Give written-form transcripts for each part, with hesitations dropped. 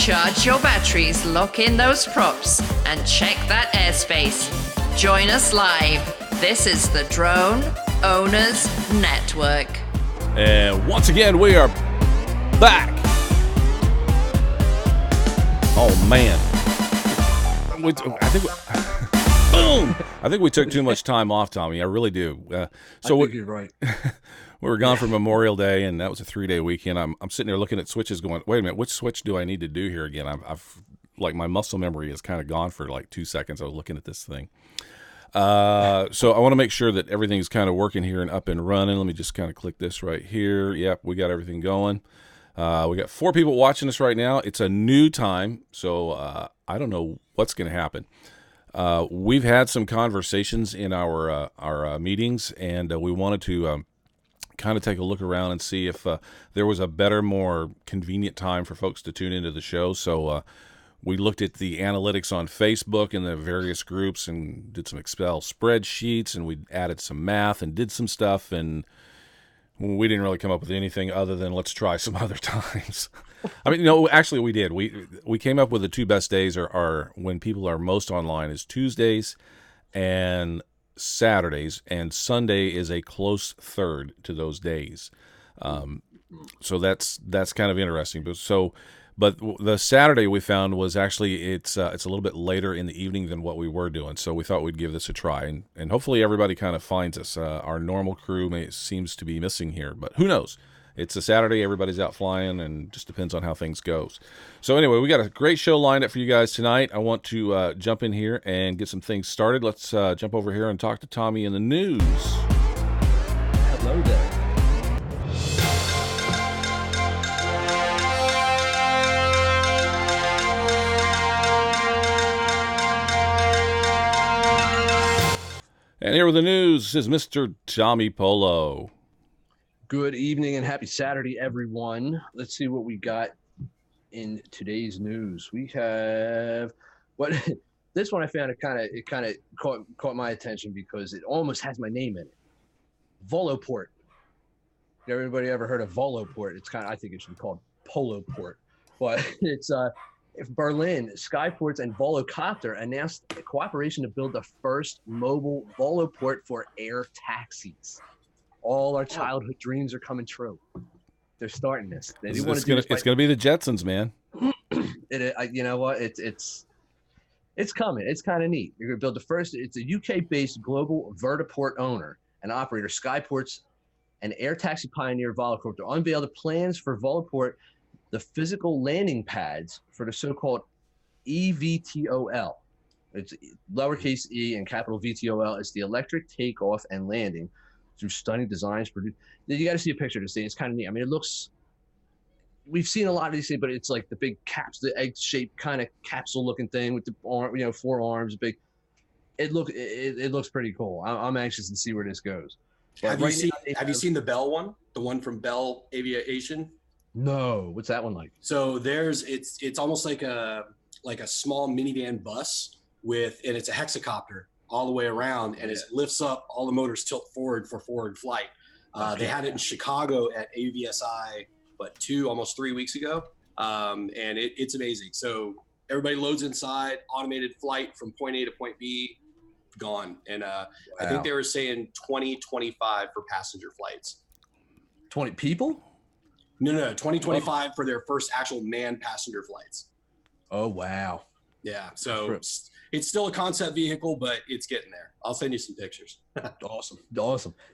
Charge your batteries, lock in those props, and check that airspace. Join us live. This is the Drone Owners Network. And once again, we are back. Oh, man. I think we took too much time off, Tommy. I really do. I think you're right. We were gone for Memorial Day, and that was a 3-day weekend. I'm sitting there looking at switches going, wait a minute, which switch do I need to do here again? I've like my muscle memory is kind of gone for like 2 seconds. I was looking at this thing. So I want to make sure that everything's kind of working here and up and running. Let me just kind of click this right here. Yep, we got everything going. We got 4 people watching us right now. It's a new time, so I don't know what's going to happen. We've had some conversations in our meetings, and we wanted to kind of take a look around and see if there was a better, more convenient time for folks to tune into the show. So we looked at the analytics on Facebook and the various groups and did some Excel spreadsheets, and we added some math and did some stuff, and we didn't really come up with anything other than let's try some other times. I mean, no, actually we did. We came up with the 2 best days are when people are most online is Tuesdays and Saturdays, and Sunday is a close third to those days. So that's kind of interesting. But the Saturday we found was actually it's a little bit later in the evening than what we were doing. So we thought we'd give this a try, and hopefully everybody kind of finds us. Our normal crew seems to be missing here, but who knows? It's a Saturday, everybody's out flying, and just depends on how things goes. So anyway, we got a great show lined up for you guys tonight. I want to jump in here and get some things started. Let's jump over here and talk to Tommy in the news. Hello there. And here with the news is Mr. Tommy Polo. Good evening and happy Saturday, everyone. Let's see what we got in today's news. We have this one I found it kind of caught my attention because it almost has my name in it. Voloport. Everybody ever heard of Voloport? I think it should be called Poloport. But it's Berlin, Skyports, and Volocopter announced a cooperation to build the first mobile Voloport for air taxis. All our childhood dreams are coming true. They're starting this. It's going to be the Jetsons, man. You know what? It's coming. It's kind of neat. You're going to build the first. It's a UK-based global vertiport owner and operator, Skyports, and air taxi pioneer Volocopter unveiled the plans for Voloport, the physical landing pads for the so-called eVTOL. It's lowercase e and capital VTOL. It's the electric takeoff and landing through stunning designs. You got to see a picture to see. It's kind of neat. I mean, it looks. We've seen a lot of these things, but it's like the big caps, the egg-shaped kind of capsule-looking thing with the arm, 4 arms, big. It looks pretty cool. I'm anxious to see where this goes. Have you seen the Bell one? The one from Bell Aviation? No. What's that one like? So it's almost like a small minivan bus and it's a hexacopter all the way around, and it lifts up, all the motors tilt forward for forward flight. They had it in Chicago at AVSI, almost 3 weeks ago. And it's amazing. So everybody loads inside, automated flight from point A to point B, gone. And I think they were saying 2025 for passenger flights. 20 people? No, 2025 for their first actual manned passenger flights. Oh, wow. Yeah, so it's still a concept vehicle, but it's getting there. I'll send you some pictures. Awesome.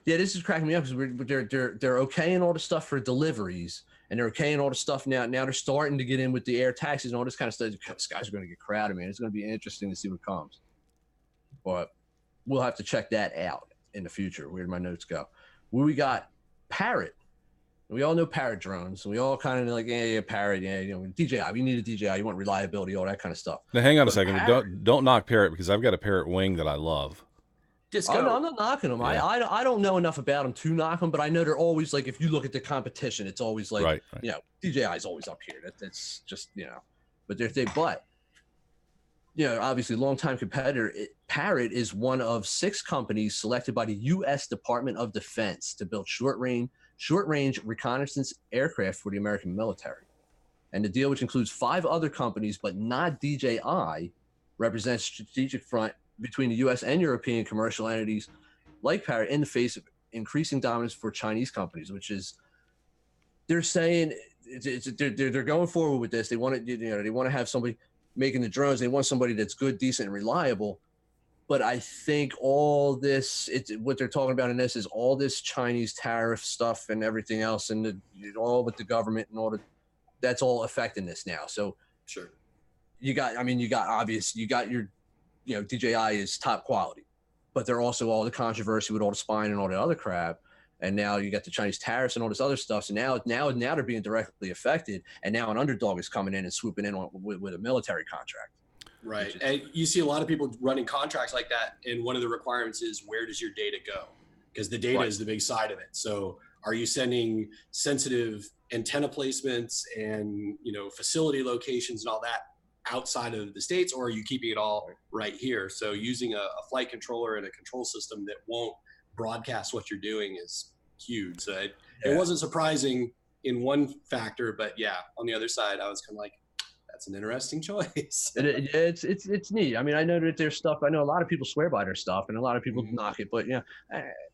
Yeah, this is cracking me up because they're okaying all the stuff for deliveries, and they're okaying all the stuff now. Now they're starting to get in with the air taxis and all this kind of stuff. The skies are going to get crowded, man. It's going to be interesting to see what comes. But we'll have to check that out in the future. Where did my notes go? We got Parrot. We all know Parrot drones. We all kind of like, Parrot, DJI. We need a DJI. You want reliability, all that kind of stuff. Now, hang on a second. Don't knock Parrot, because I've got a Parrot wing that I love. I'm not knocking them. Yeah. I don't know enough about them to knock them, but I know they're always like, if you look at the competition, it's always like, right. DJI is always up here. That's just, but obviously longtime competitor. Parrot is one of 6 companies selected by the U.S. Department of Defense to build short-range reconnaissance aircraft for the American military. And the deal, which includes 5 other companies, but not DJI, represents strategic front between the U.S. and European commercial entities like Parrot in the face of increasing dominance for Chinese companies, which is, they're saying they're going forward with this. They want to, they want to have somebody making the drones. They want somebody that's good, decent, and reliable. But I think all this, what they're talking about in this is all this Chinese tariff stuff and everything else, and all with the government and all the, that's all affecting this now. So Sure. you got your, DJI is top quality, but they're also all the controversy with all the spine and all the other crap. And now you got the Chinese tariffs and all this other stuff. So now they're being directly affected. And now an underdog is coming in and swooping in with a military contract. Right. And you see a lot of people running contracts like that. And one of the requirements is, where does your data go? Because the data is the big side of it. So are you sending sensitive antenna placements and, facility locations and all that outside of the States, or are you keeping it all right here? So using a flight controller and a control system that won't broadcast what you're doing is huge. So it wasn't surprising in one factor, but on the other side, I was kind of like, that's an interesting choice. It's neat. I mean, I know that there's stuff. I know a lot of people swear by their stuff, and a lot of people knock it. But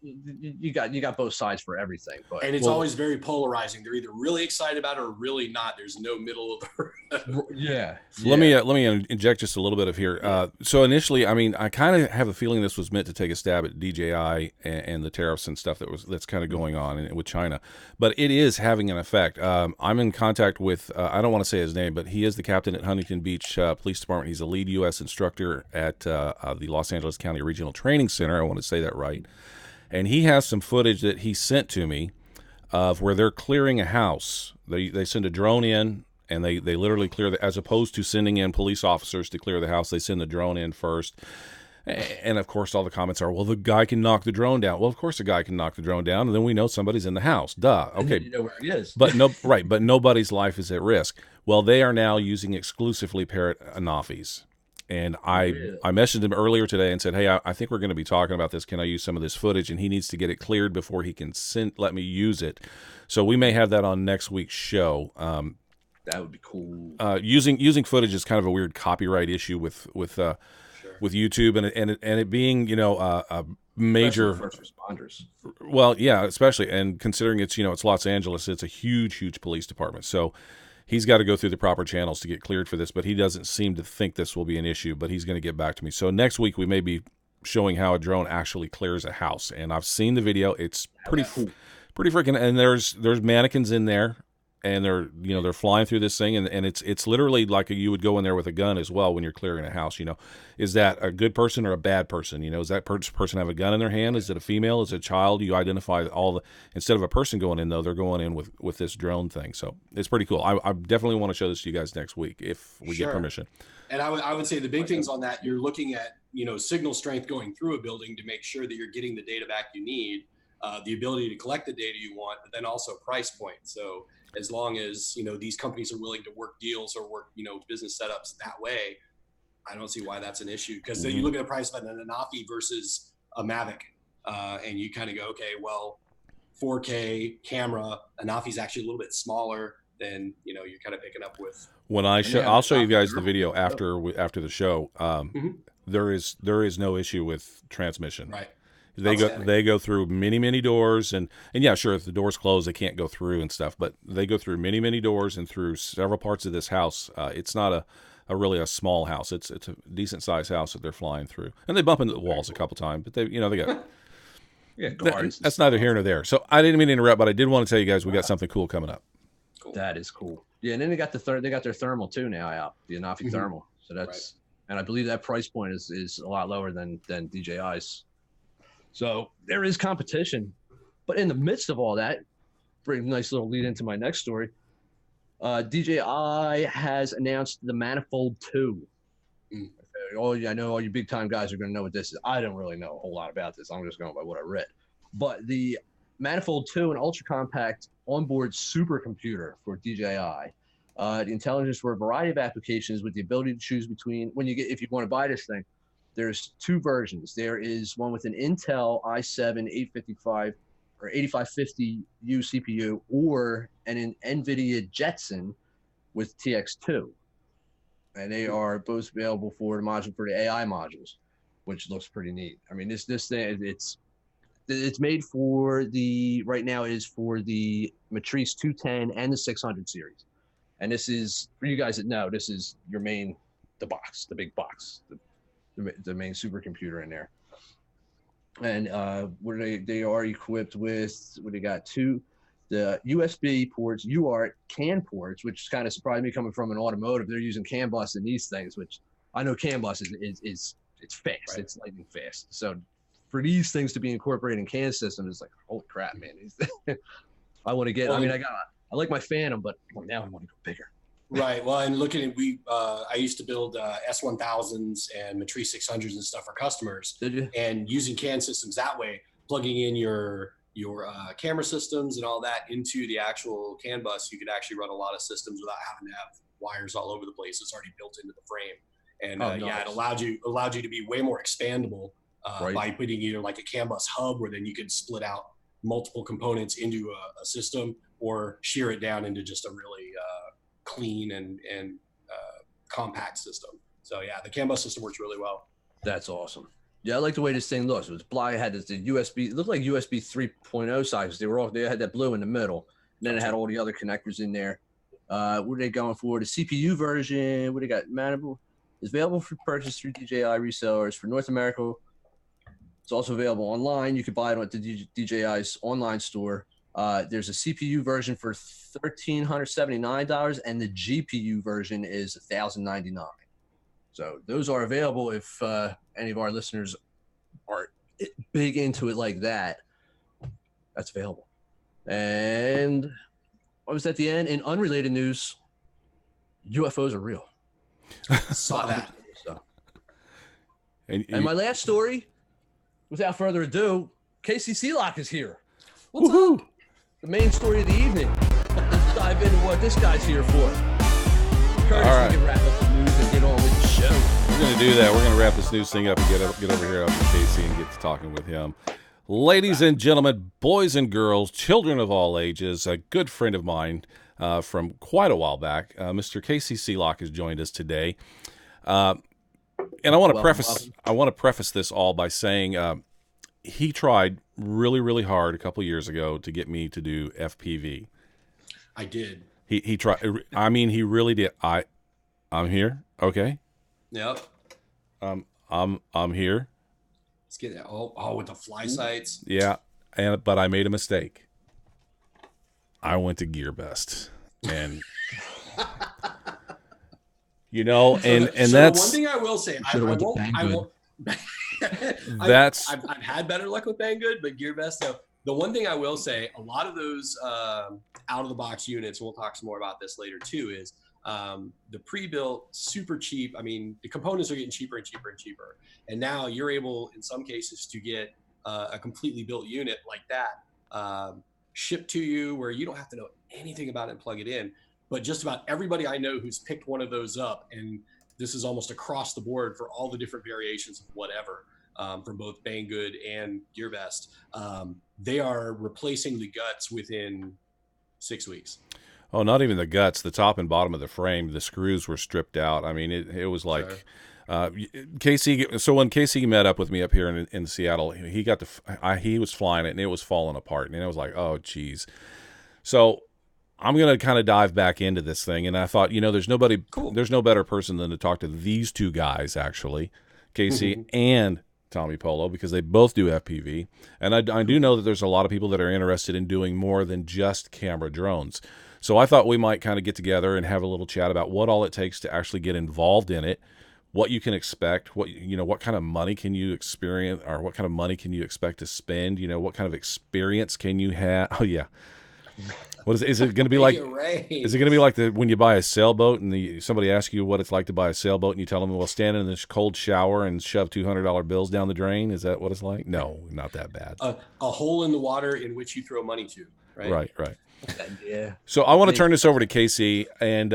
you got both sides for everything. But and it's always very polarizing. They're either really excited about it or really not. There's no middle of the Let me inject just a little bit of here. So initially, I mean, I kind of have a feeling this was meant to take a stab at DJI and the tariffs and stuff that's kind of going on with China, but it is having an effect. I'm in contact with I don't want to say his name, but he is the captain at Huntington Beach Police Department. He's a lead U.S. instructor at the Los Angeles County Regional Training Center. I want to say that right. And he has some footage that he sent to me of where they're clearing a house. They send a drone in, and they literally clear as opposed to sending in police officers to clear the house, they send the drone in first. And of course, all the comments are, well, the guy can knock the drone down. Well, of course, the guy can knock the drone down, and then we know somebody's in the house. Duh. Okay. You know where he is. But but nobody's life is at risk. Well, they are now using exclusively Parrot Anafis. And I messaged him earlier today and said, hey, I think we're going to be talking about this. Can I use some of this footage? And he needs to get it cleared before he can let me use it. So we may have that on next week's show. That would be cool. Using footage is kind of a weird copyright issue with YouTube and it being a major first responders. Well, yeah, especially, and considering it's Los Angeles, it's a huge police department. So he's got to go through the proper channels to get cleared for this, but he doesn't seem to think this will be an issue, but he's going to get back to me. So next week we may be showing how a drone actually clears a house, and I've seen the video. It's pretty freaking, and there's mannequins in there, and they're flying through this thing, and it's literally like you would go in there with a gun as well when you're clearing a house. Is that a good person or a bad person? Does that person have a gun in their hand? Is it a female? Is it a child? You identify instead of a person going in, though, they're going in with this drone thing. So it's pretty cool. I definitely want to show this to you guys next week if we get permission. And I would say the big things on that, you're looking at signal strength going through a building to make sure that you're getting the data back you need, the ability to collect the data you want, but then also price point. So as long as these companies are willing to work deals or work business setups that way, I don't see why that's an issue. Because then you look at the price of an Anafi versus a Mavic, and you kind of go, okay, well, 4K camera, Anafi's actually a little bit smaller than you're kind of picking up with. When I'll show you guys the video after the show. There is no issue with transmission. Right. They go through many doors, and yeah, sure, if the door's closed, they can't go through and stuff, but they go through many doors and through several parts of this house. It's not a really small house. It's a decent sized house that they're flying through, and they bump into the walls a couple times, but they got guards. That's neither here nor there. So I didn't mean to interrupt, but I did want to tell you guys we got something cool coming up. Cool. That is cool. Yeah, and then they got their thermal too now out, the Anafi thermal. So that's and I believe that price point is a lot lower than DJI's. So there is competition, but in the midst of all that, bring a nice little lead into my next story. DJI has announced the Manifold 2. I know all you big time guys are going to know what this is. I don't really know a whole lot about this. I'm just going by what I read. But the Manifold 2, an ultra compact onboard supercomputer for DJI. The intelligence for a variety of applications with the ability to choose between if you want to buy this thing. There's 2 versions. There is one with an Intel i7 855 or 8550U CPU or an NVIDIA Jetson with TX2, and they are both available for the module for the AI modules, which looks pretty neat. I mean, this thing, it's made for the, right now it is for the Matrice 210 and the 600 series. And this is, for you guys that know, this is your main, the box, the big box, the main supercomputer in there. And where they are equipped with, what they got, the USB ports, UART CAN ports, which kind of surprised me coming from an automotive. They're using CAN bus in these things, which I know CAN bus is it's fast, right. It's lightning fast. So for these things to be incorporated in CAN systems, it's like, holy crap, man. I want to get, I mean, I like my Phantom, but now I want to go bigger. Right. Well, and looking at, I used to build S1000s and Matrice 600s and stuff for customers. Did you? And using CAN systems that way, plugging in your camera systems and all that into the actual CAN bus, you could actually run a lot of systems without having to have wires all over the place. It's already built into the frame. And nice. yeah, it allowed you to be way more expandable right. by putting either like a CAN bus hub, where then you could split out multiple components into a system, or shear it down into just a really clean and compact system. So yeah, the CAN bus system works really well. That's awesome. Yeah, I like the way this thing looks. It was black. It had the USB. It looked like USB 3.0 size. They had that blue in the middle. And then it had all the other connectors in there. What are they going for? The CPU version. What they got? Mountable is available for purchase through DJI resellers for North America. It's also available online. You can buy it at the DJI's online store. There's a CPU version for $1,379, and the GPU version is $1,099. So those are available if any of our listeners are big into it like that. That's available. And what was at the end? In unrelated news, UFOs are real. Saw that. So. And my last story, without further ado, KC Sealock is here. What's up? The main story of the evening. Let's dive into what this guy's here for. Curtis, all right. We can wrap up the news and get on with the show. We're going to do that. We're going to wrap this news thing up and get over here up to KC and get to talking with him. Ladies and gentlemen, boys and girls, children of all ages, a good friend of mine from quite a while back, Mr. KC Sealock has joined us today. And I want to preface this all by saying he tried really, really hard a couple years ago to get me to do FPV. I did. He tried. I mean, he really did. I'm here. Okay. Yep. I'm here. Let's get that. Oh, with the fly sites. Yeah, but I made a mistake. I went to GearBest, and and that's one thing I will say. I won't. That's I've had better luck with Banggood, but GearBest. So the one thing I will say, a lot of those out of the box units, we'll talk some more about this later too, is the pre-built, super cheap. I mean, the components are getting cheaper and cheaper and cheaper, and now you're able, in some cases, to get a completely built unit like that shipped to you, where you don't have to know anything about it and plug it in. But just about everybody I know who's picked one of those up, and this is almost across the board for all the different variations of whatever, from both Banggood and GearBest, they are replacing the guts within 6 weeks. Oh, not even the guts. The top and bottom of the frame, the screws were stripped out. I mean, it was like KC. So when KC met up with me up here in Seattle, he was flying it and it was falling apart, and I was like, oh, geez. So I'm going to kind of dive back into this thing, and I thought, there's no better person than to talk to these two guys, actually, KC and Tommy Polo, because they both do FPV, and I do know that there's a lot of people that are interested in doing more than just camera drones. So I thought we might kind of get together and have a little chat about what all it takes to actually get involved in it, what you can expect, what kind of money can you experience, or what kind of money can you expect to spend, what kind of experience can you have? Oh yeah. What is it going to be like? Is it going to be like when you buy a sailboat and somebody asks you what it's like to buy a sailboat, and you tell them, well, stand in this cold shower and shove $200 bills down the drain? Is that what it's like? No, not that bad. A hole in the water in which you throw money to, right? Right. Yeah. So I want to turn this over to KC and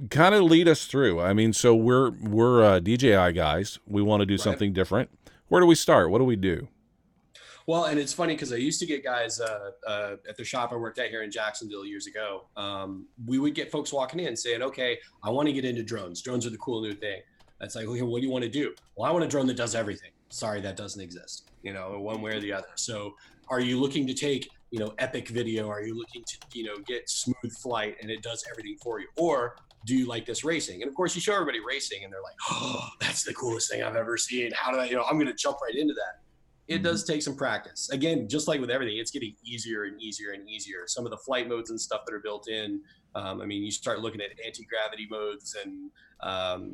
kind of lead us through. I mean, so we're DJI guys. We want to do something different. Where do we start? What do we do? Well, and it's funny because I used to get guys at the shop I worked at here in Jacksonville years ago. We would get folks walking in saying, okay, I want to get into drones. Drones are the cool new thing. It's like, okay, what do you want to do? Well, I want a drone that does everything. Sorry, that doesn't exist, one way or the other. So are you looking to take, epic video? Are you looking to, get smooth flight and it does everything for you? Or do you like this racing? And of course you show everybody racing and they're like, oh, that's the coolest thing I've ever seen. How do I, I'm going to jump right into that. It does take some practice. Again, just like with everything, it's getting easier and easier and easier. Some of the flight modes and stuff that are built in, you start looking at anti-gravity modes and,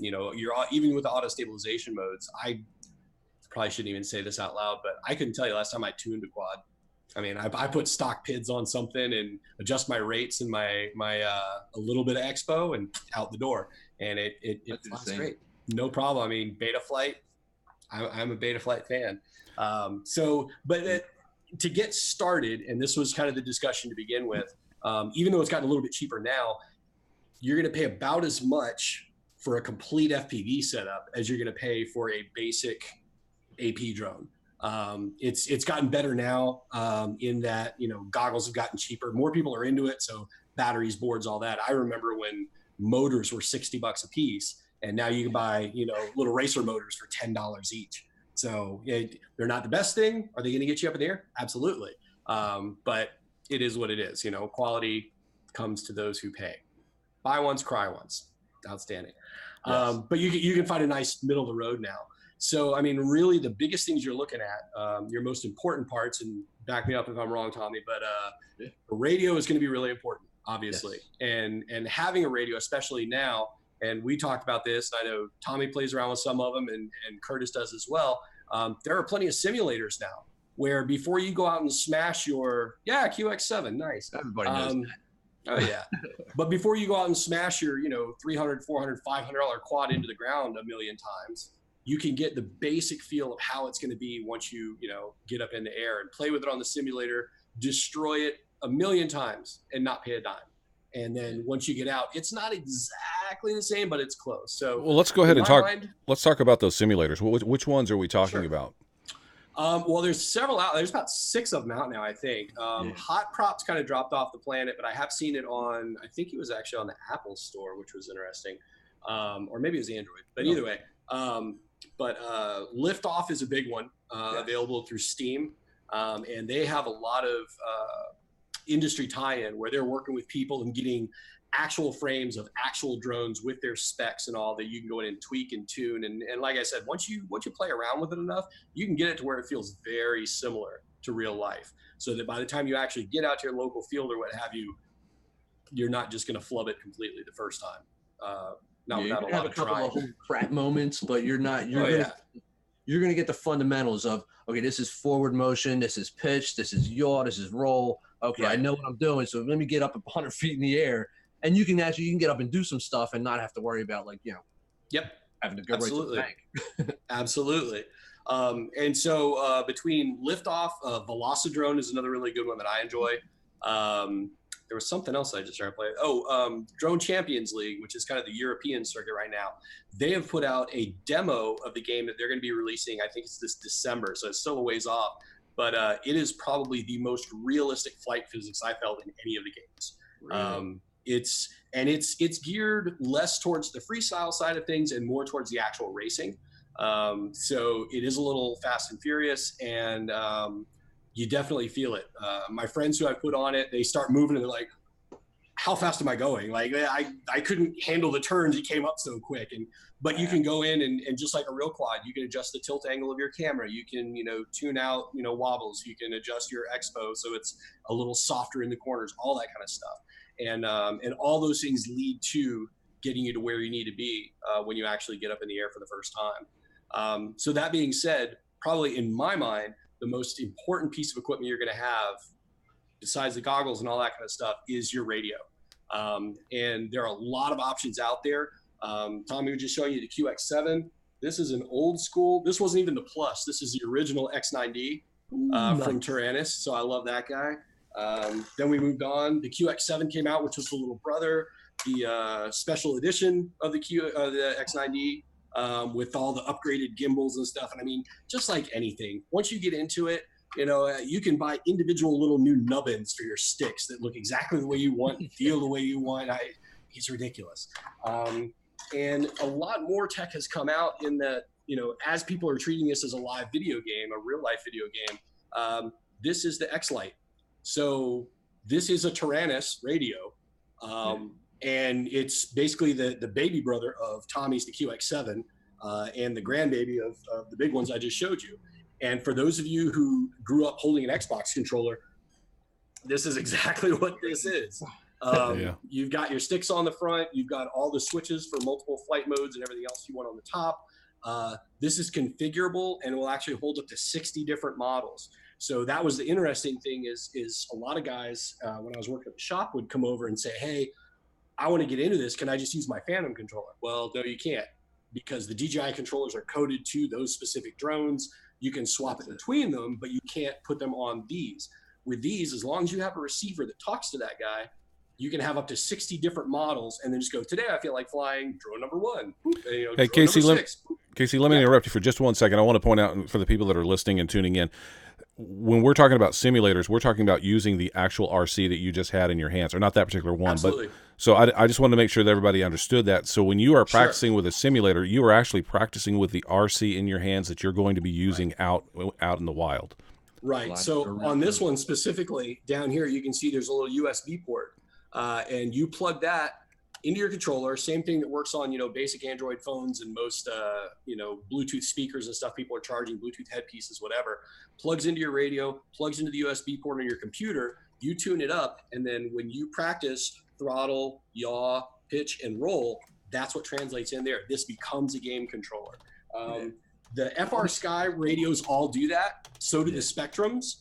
you're even with the auto stabilization modes. I probably shouldn't even say this out loud, but I couldn't tell you last time I tuned a quad. I put stock PIDs on something and adjust my rates and my a little bit of expo and out the door. And it flies great. No problem. Beta flight, I'm a beta flight fan. To get started, and this was kind of the discussion to begin with, even though it's gotten a little bit cheaper now, you're going to pay about as much for a complete FPV setup as you're going to pay for a basic AP drone. It's gotten better now in that, goggles have gotten cheaper. More people are into it. So batteries, boards, all that. I remember when motors were $60 a piece and now you can buy, little racer motors for $10 each. So they're not the best thing. Are they going to get you up in the air? Absolutely. But it is what it is. Quality comes to those who pay. Buy once, cry once. Outstanding. Yes. But you can find a nice middle of the road now. So, really the biggest things you're looking at, your most important parts, and back me up if I'm wrong, Tommy, but radio is going to be really important, obviously. Yes. And having a radio, especially now, and we talked about this, I know Tommy plays around with some of them and Curtis does as well. There are plenty of simulators now where before you go out and smash your, QX7, nice. Everybody knows that. Oh yeah. But before you go out and smash your, $300, $400, $500 quad into the ground a million times, you can get the basic feel of how it's going to be once you, get up in the air and play with it on the simulator, destroy it a million times and not pay a dime. And then once you get out, it's not exactly the same, but it's close. So, well, let's go ahead and talk. Let's talk about those simulators. Which ones are we talking about? Well, there's several out. There's about 6 of them out now, I think. Hot Props kind of dropped off the planet, but I have seen it on. I think it was actually on the Apple Store, which was interesting, or maybe it was Android. But either way, Liftoff is a big one, available through Steam, and they have a lot of industry tie-in where they're working with people and getting actual frames of actual drones with their specs and all that you can go in and tweak and tune. And like I said, once you play around with it enough, you can get it to where it feels very similar to real life. So that by the time you actually get out to your local field or what have you, you're not just going to flub it completely the first time. You're going to have a couple of crap moments, but you're not, you're going to get the fundamentals of, okay, this is forward motion, this is pitch, this is yaw, this is roll. Okay, right. I know what I'm doing, so let me get up 100 feet in the air, and you can get up and do some stuff and not have to worry about having to go right to the bank. Absolutely. And so between Liftoff, Velocidrone is another really good one that I enjoy. There was something else I just started playing. Drone Champions League, which is kind of the European circuit right now. They have put out a demo of the game that they're going to be releasing. I think it's this December, so it's still a ways off. But it is probably the most realistic flight physics I felt in any of the games. Really? It's geared less towards the freestyle side of things and more towards the actual racing. So it is a little fast and furious, and you definitely feel it. My friends who I put on it, they start moving and they're like, how fast am I going? Like I couldn't handle the turns. It came up so quick. But you can go in and just like a real quad, you can adjust the tilt angle of your camera. You can, tune out, wobbles. You can adjust your expo so it's a little softer in the corners, all that kind of stuff. And all those things lead to getting you to where you need to be when you actually get up in the air for the first time. So that being said, probably in my mind, the most important piece of equipment you're going to have, besides the goggles and all that kind of stuff, is your radio. And there are a lot of options out there. Tommy was just showing you the QX7. This is an old school. This wasn't even the Plus. This is the original X9D from Tyrannus. So I love that guy. Then we moved on. The QX7 came out, which was the little brother. The special edition of the X9D with all the upgraded gimbals and stuff. And just like anything, once you get into it, You can buy individual little new nubbins for your sticks that look exactly the way you want, and feel the way you want. It's ridiculous. And a lot more tech has come out in that, as people are treating this as a live video game, a real life video game, this is the X-Lite. So this is a Taranis radio. And it's basically the baby brother of Tommy's, the QX7, and the grandbaby of the big ones I just showed you. And for those of you who grew up holding an Xbox controller, this is exactly what this is. You've got your sticks on the front. You've got all the switches for multiple flight modes and everything else you want on the top. This is configurable and will actually hold up to 60 different models. So that was the interesting thing is a lot of guys, when I was working at the shop, would come over and say, hey, I want to get into this. Can I just use my Phantom controller? Well, no, you can't, because the DJI controllers are coded to those specific drones. You can swap it between them, but you can't put them on these. With these, as long as you have a receiver that talks to that guy, you can have up to 60 different models and then just go, today I feel like flying drone number 1. Hey, Casey, let me interrupt you for just 1 second. I want to point out for the people that are listening and tuning in, when we're talking about simulators, we're talking about using the actual RC that you just had in your hands, or not that particular one. Absolutely. But so I just wanted to make sure that everybody understood that. So when you are practicing with a simulator, you are actually practicing with the RC in your hands that you're going to be using out in the wild. Right. So on this one specifically, down here, you can see there's a little USB port, and you plug that into your controller. Same thing that works on, basic Android phones and most, Bluetooth speakers and stuff. People are charging Bluetooth headpieces, whatever. Plugs into your radio, plugs into the USB port on your computer. You tune it up, and then when you practice throttle, yaw, pitch, and roll, that's what translates in there. This becomes a game controller. The FR Sky radios all do that. So do the Spectrums.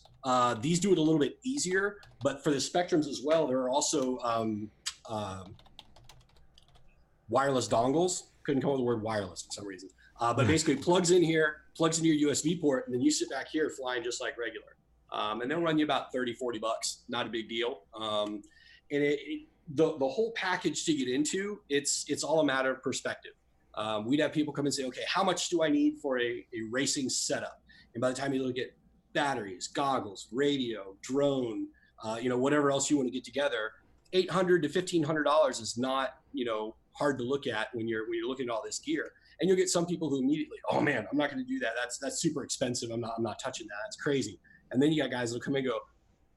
These do it a little bit easier, but for the Spectrums as well, there are also wireless dongles. Couldn't come up with the word wireless for some reason. But basically plugs in here, plugs into your USB port, and then you sit back here flying just like regular. And they'll run you about $30, $40. Not a big deal. And the whole package to get into, it's all a matter of perspective. We'd have people come and say, okay, how much do I need for a racing setup? And by the time you look at batteries, goggles, radio, drone, whatever else you want to get together, $800 to $1,500 is not, hard to look at when you're looking at all this gear. And you'll get some people who immediately, oh man, I'm not going to do that. That's super expensive. I'm not touching that. That's crazy. And then you got guys that'll come and go,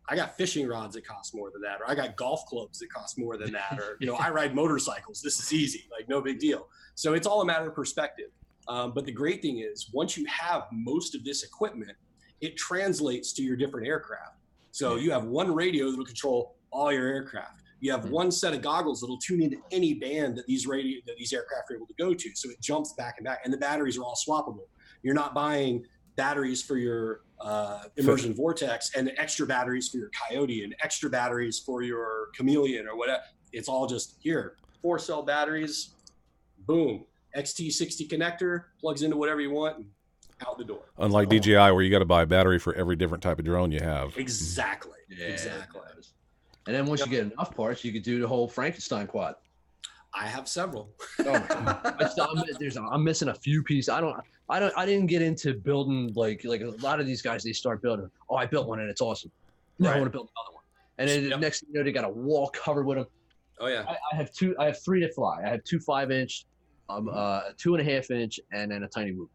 I got fishing rods that cost more than that, or I got golf clubs that cost more than that, or I ride motorcycles. This is easy, like no big deal. So it's all a matter of perspective. But the great thing is, once you have most of this equipment, it translates to your different aircraft. So you have one radio that'll control all your aircraft. You have one set of goggles that'll tune into any band that these aircraft are able to go to. So it jumps back and back, and the batteries are all swappable. You're not buying batteries for your immersion vortex and extra batteries for your Coyote and extra batteries for your Chameleon or whatever. It's all just here, 4-cell batteries, boom, XT60 connector, plugs into whatever you want, and out the door. Unlike DJI, where you got to buy a battery for every different type of drone you have. Exactly. Yeah, exactly. And then once you get enough parts, you could do the whole Frankenstein quad. I have several. Oh my God. I'm missing a few pieces. I didn't get into building like a lot of these guys. They start building. Oh, I built one and it's awesome. Now I want to build another one. And then next thing you know, they got a wall covered with them. Oh yeah. I have three that fly. I have two 5-inch, a 2.5-inch, and then a tiny whoop.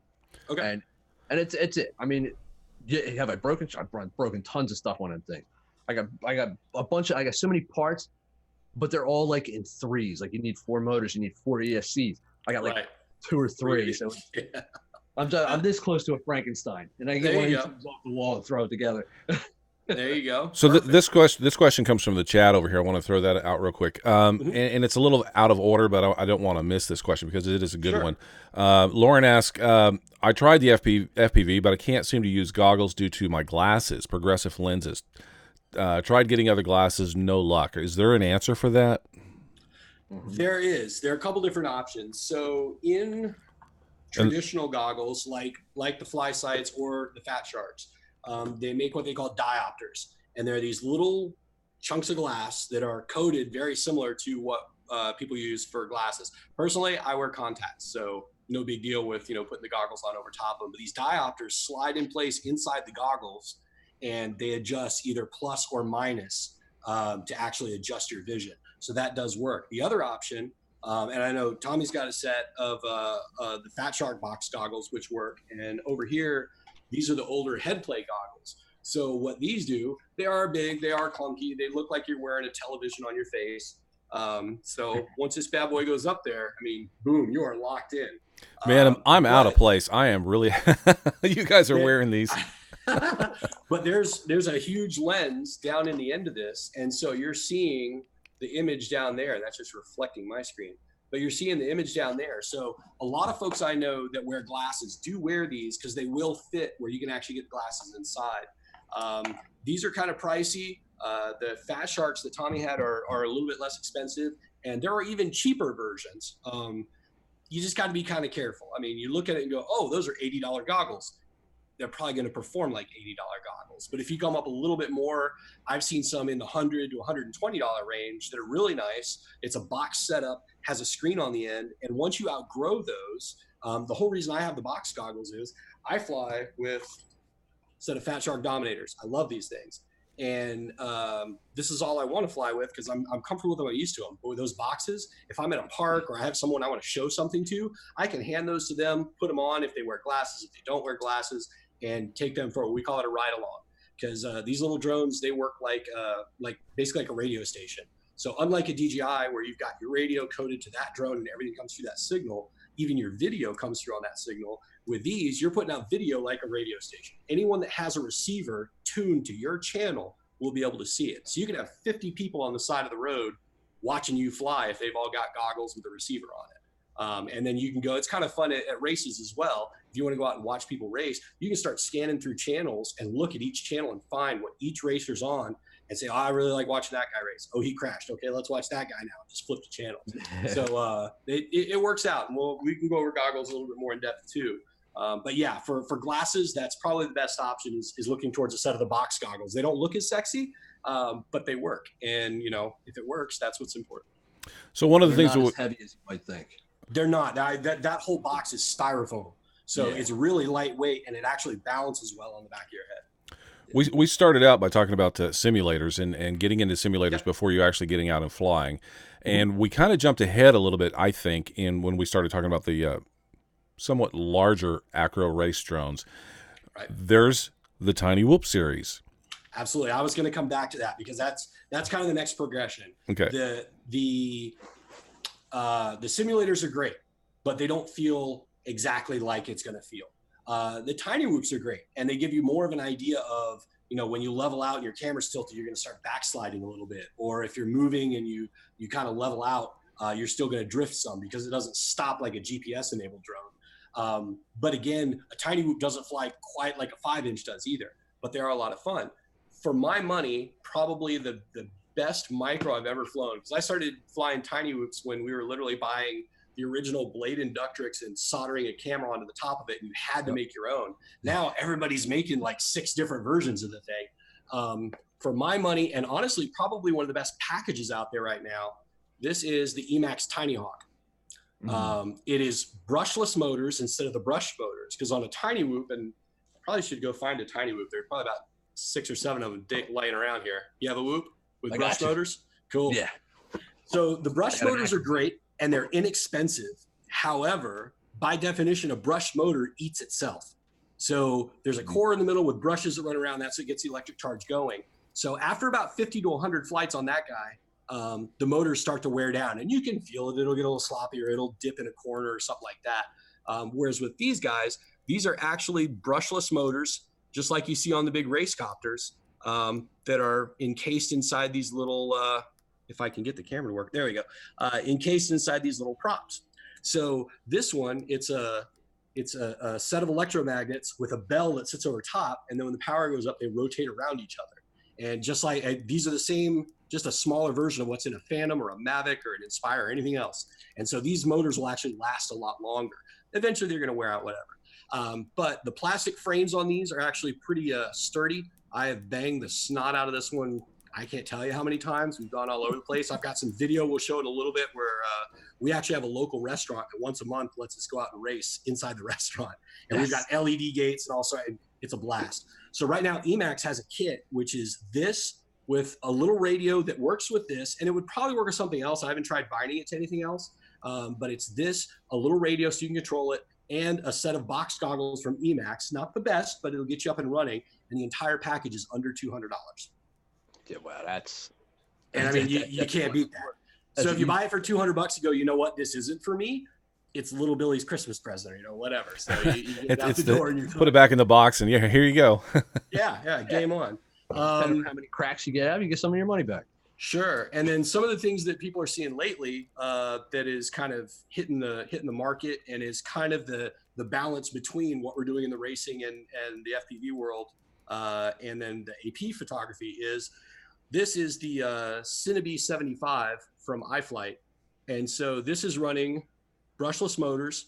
Okay. And it's it. I mean, I've broken tons of stuff on them things. I got so many parts, but they're all like in threes. Like you need 4 motors, you need 4 ESCs. I got like 2 or 3. So I'm this close to a Frankenstein, and I get one of these things off the wall and throw it together. There you go. So this question comes from the chat over here. I want to throw that out real quick, and it's a little out of order, but I don't want to miss this question because it is a good one. Lauren asked, I tried the FPV, but I can't seem to use goggles due to my glasses, progressive lenses. Tried getting other glasses, no luck. Is there an answer for that? There is. There are a couple different options. So in traditional goggles, like the Fly Sights or the Fat Sharks, they make what they call diopters, and they're these little chunks of glass that are coated very similar to what people use for glasses. Personally, I wear contacts, so no big deal with putting the goggles on over top of them. But these diopters slide in place inside the goggles, and they adjust either plus or minus to actually adjust your vision. So that does work. The other option, and I know Tommy's got a set of the Fat Shark box goggles, which work. And over here, these are the older head plate goggles. So what these do, they are big, they are clunky, they look like you're wearing a television on your face. So once this bad boy goes up there, I mean, boom, you are locked in. Man, I'm out of place. I am really. You guys are wearing these. But there's a huge lens down in the end of this, and so you're seeing the image down there, and that's just reflecting my screen. But you're seeing the image down there. So a lot of folks I know that wear glasses do wear these because they will fit where you can actually get glasses inside. These are kind of pricey. The Fat Sharks that Tommy had are a little bit less expensive, and there are even cheaper versions. You just got to be kind of careful. I mean, you look at it and go, oh, those are $80 goggles. They're probably going to perform like $80 goggles. But if you come up a little bit more, I've seen some in the $100 to $120 range that are really nice. It's a box setup, has a screen on the end. And once you outgrow those, the whole reason I have the box goggles is I fly with a set of Fat Shark Dominators. I love these things. And this is all I want to fly with because I'm comfortable with them. I'm used to them. But with those boxes, if I'm at a park or I have someone I want to show something to, I can hand those to them, put them on if they wear glasses, if they don't wear glasses, and take them for, we call it a ride along. Because these little drones, they work like basically like a radio station. So unlike a DJI where you've got your radio coded to that drone and everything comes through that signal, even your video comes through on that signal. With these, you're putting out video like a radio station. Anyone that has a receiver tuned to your channel will be able to see it. So you can have 50 people on the side of the road watching you fly if they've all got goggles with a receiver on it. And then you can go, it's kind of fun at races as well. If you want to go out and watch people race, you can start scanning through channels and look at each channel and find what each racer's on and say, oh, I really like watching that guy race. Oh, he crashed. Okay, let's watch that guy now. Just flip the channels. So it works out. And we can go over goggles a little bit more in depth too. But yeah, for glasses, that's probably the best option is looking towards a set of the box goggles. They don't look as sexy, but they work. And, you know, if it works, that's what's important. So one of the things not as heavy as you might think. They're not. That whole box is styrofoam. So it's really lightweight and it actually balances well on the back of your head. We started out by talking about simulators and getting into simulators before you're actually getting out and flying. And we kind of jumped ahead a little bit, I think, when we started talking about the somewhat larger acro race drones. Right. There's the Tiny Whoop series. Absolutely. I was going to come back to that because that's kind of the next progression. Okay. The simulators are great, but they don't feel exactly like it's going to feel. The Tiny Whoops are great, and they give you more of an idea of, you know, when you level out and your camera's tilted, you're going to start backsliding a little bit. Or if you're moving and you kind of level out, you're still going to drift some because it doesn't stop like a GPS-enabled drone. But again, a Tiny Whoop doesn't fly quite like a 5-inch does either, but they are a lot of fun. For my money, probably the best micro I've ever flown, because I started flying Tiny Whoops when we were literally buying the original blade inductrix and soldering a camera onto the top of it, and you had to make your own. Now everybody's making like 6 different versions of the thing. For my money, and honestly, probably one of the best packages out there right now, this is the Emax Tiny Hawk. It is brushless motors instead of the brush motors, because on a Tiny Whoop, and I probably should go find a Tiny Whoop. There are probably about 6 or 7 of them laying around here. You have a Whoop with brush motors? Cool. Yeah. So the brush motors are great and they're inexpensive. However, by definition, a brush motor eats itself. So there's a core in the middle with brushes that run around. That's what gets the electric charge going. So after about 50 to 100 flights on that guy, the motors start to wear down, and you can feel it. It'll get a little sloppy, or it'll dip in a corner or something like that. Whereas with these guys, these are actually brushless motors, just like you see on the big race copters, that are encased inside these little, if I can get the camera to work, there we go, encased inside these little props. So this one, it's a set of electromagnets with a bell that sits over top, and then when the power goes up, they rotate around each other. And just like these are the same, just a smaller version of what's in a Phantom or a Mavic or an Inspire or anything else. And so these motors will actually last a lot longer. Eventually, they're going to wear out, whatever. But the plastic frames on these are actually pretty sturdy. I have banged the snot out of this one. I can't tell you how many times. We've gone all over the place. I've got some video we'll show in a little bit where we actually have a local restaurant that once a month lets us go out and race inside the restaurant. And we've got LED gates and also, It's a blast. So right now, Emax has a kit, which is this with a little radio that works with this, and it would probably work with something else. I haven't tried binding it to anything else, but it's this, a little radio so you can control it, and a set of box goggles from Emax. Not the best, but it'll get you up and running, and the entire package is under $200. Yeah, wow, that's. And I mean, you can't beat that. So if you buy it for $200, you go, you know what, this isn't for me. It's little Billy's Christmas present, you know, whatever. So you get out the door and you put it back in the box, and here you go. yeah, game on. Depending on how many cracks you get out, you get some of your money back. Sure. And then some of the things that people are seeing lately that is kind of hitting the market and is kind of the balance between what we're doing in the racing and the FPV world and then the AP photography is this is the Cinebee 75 from iFlight. And so this is running brushless motors.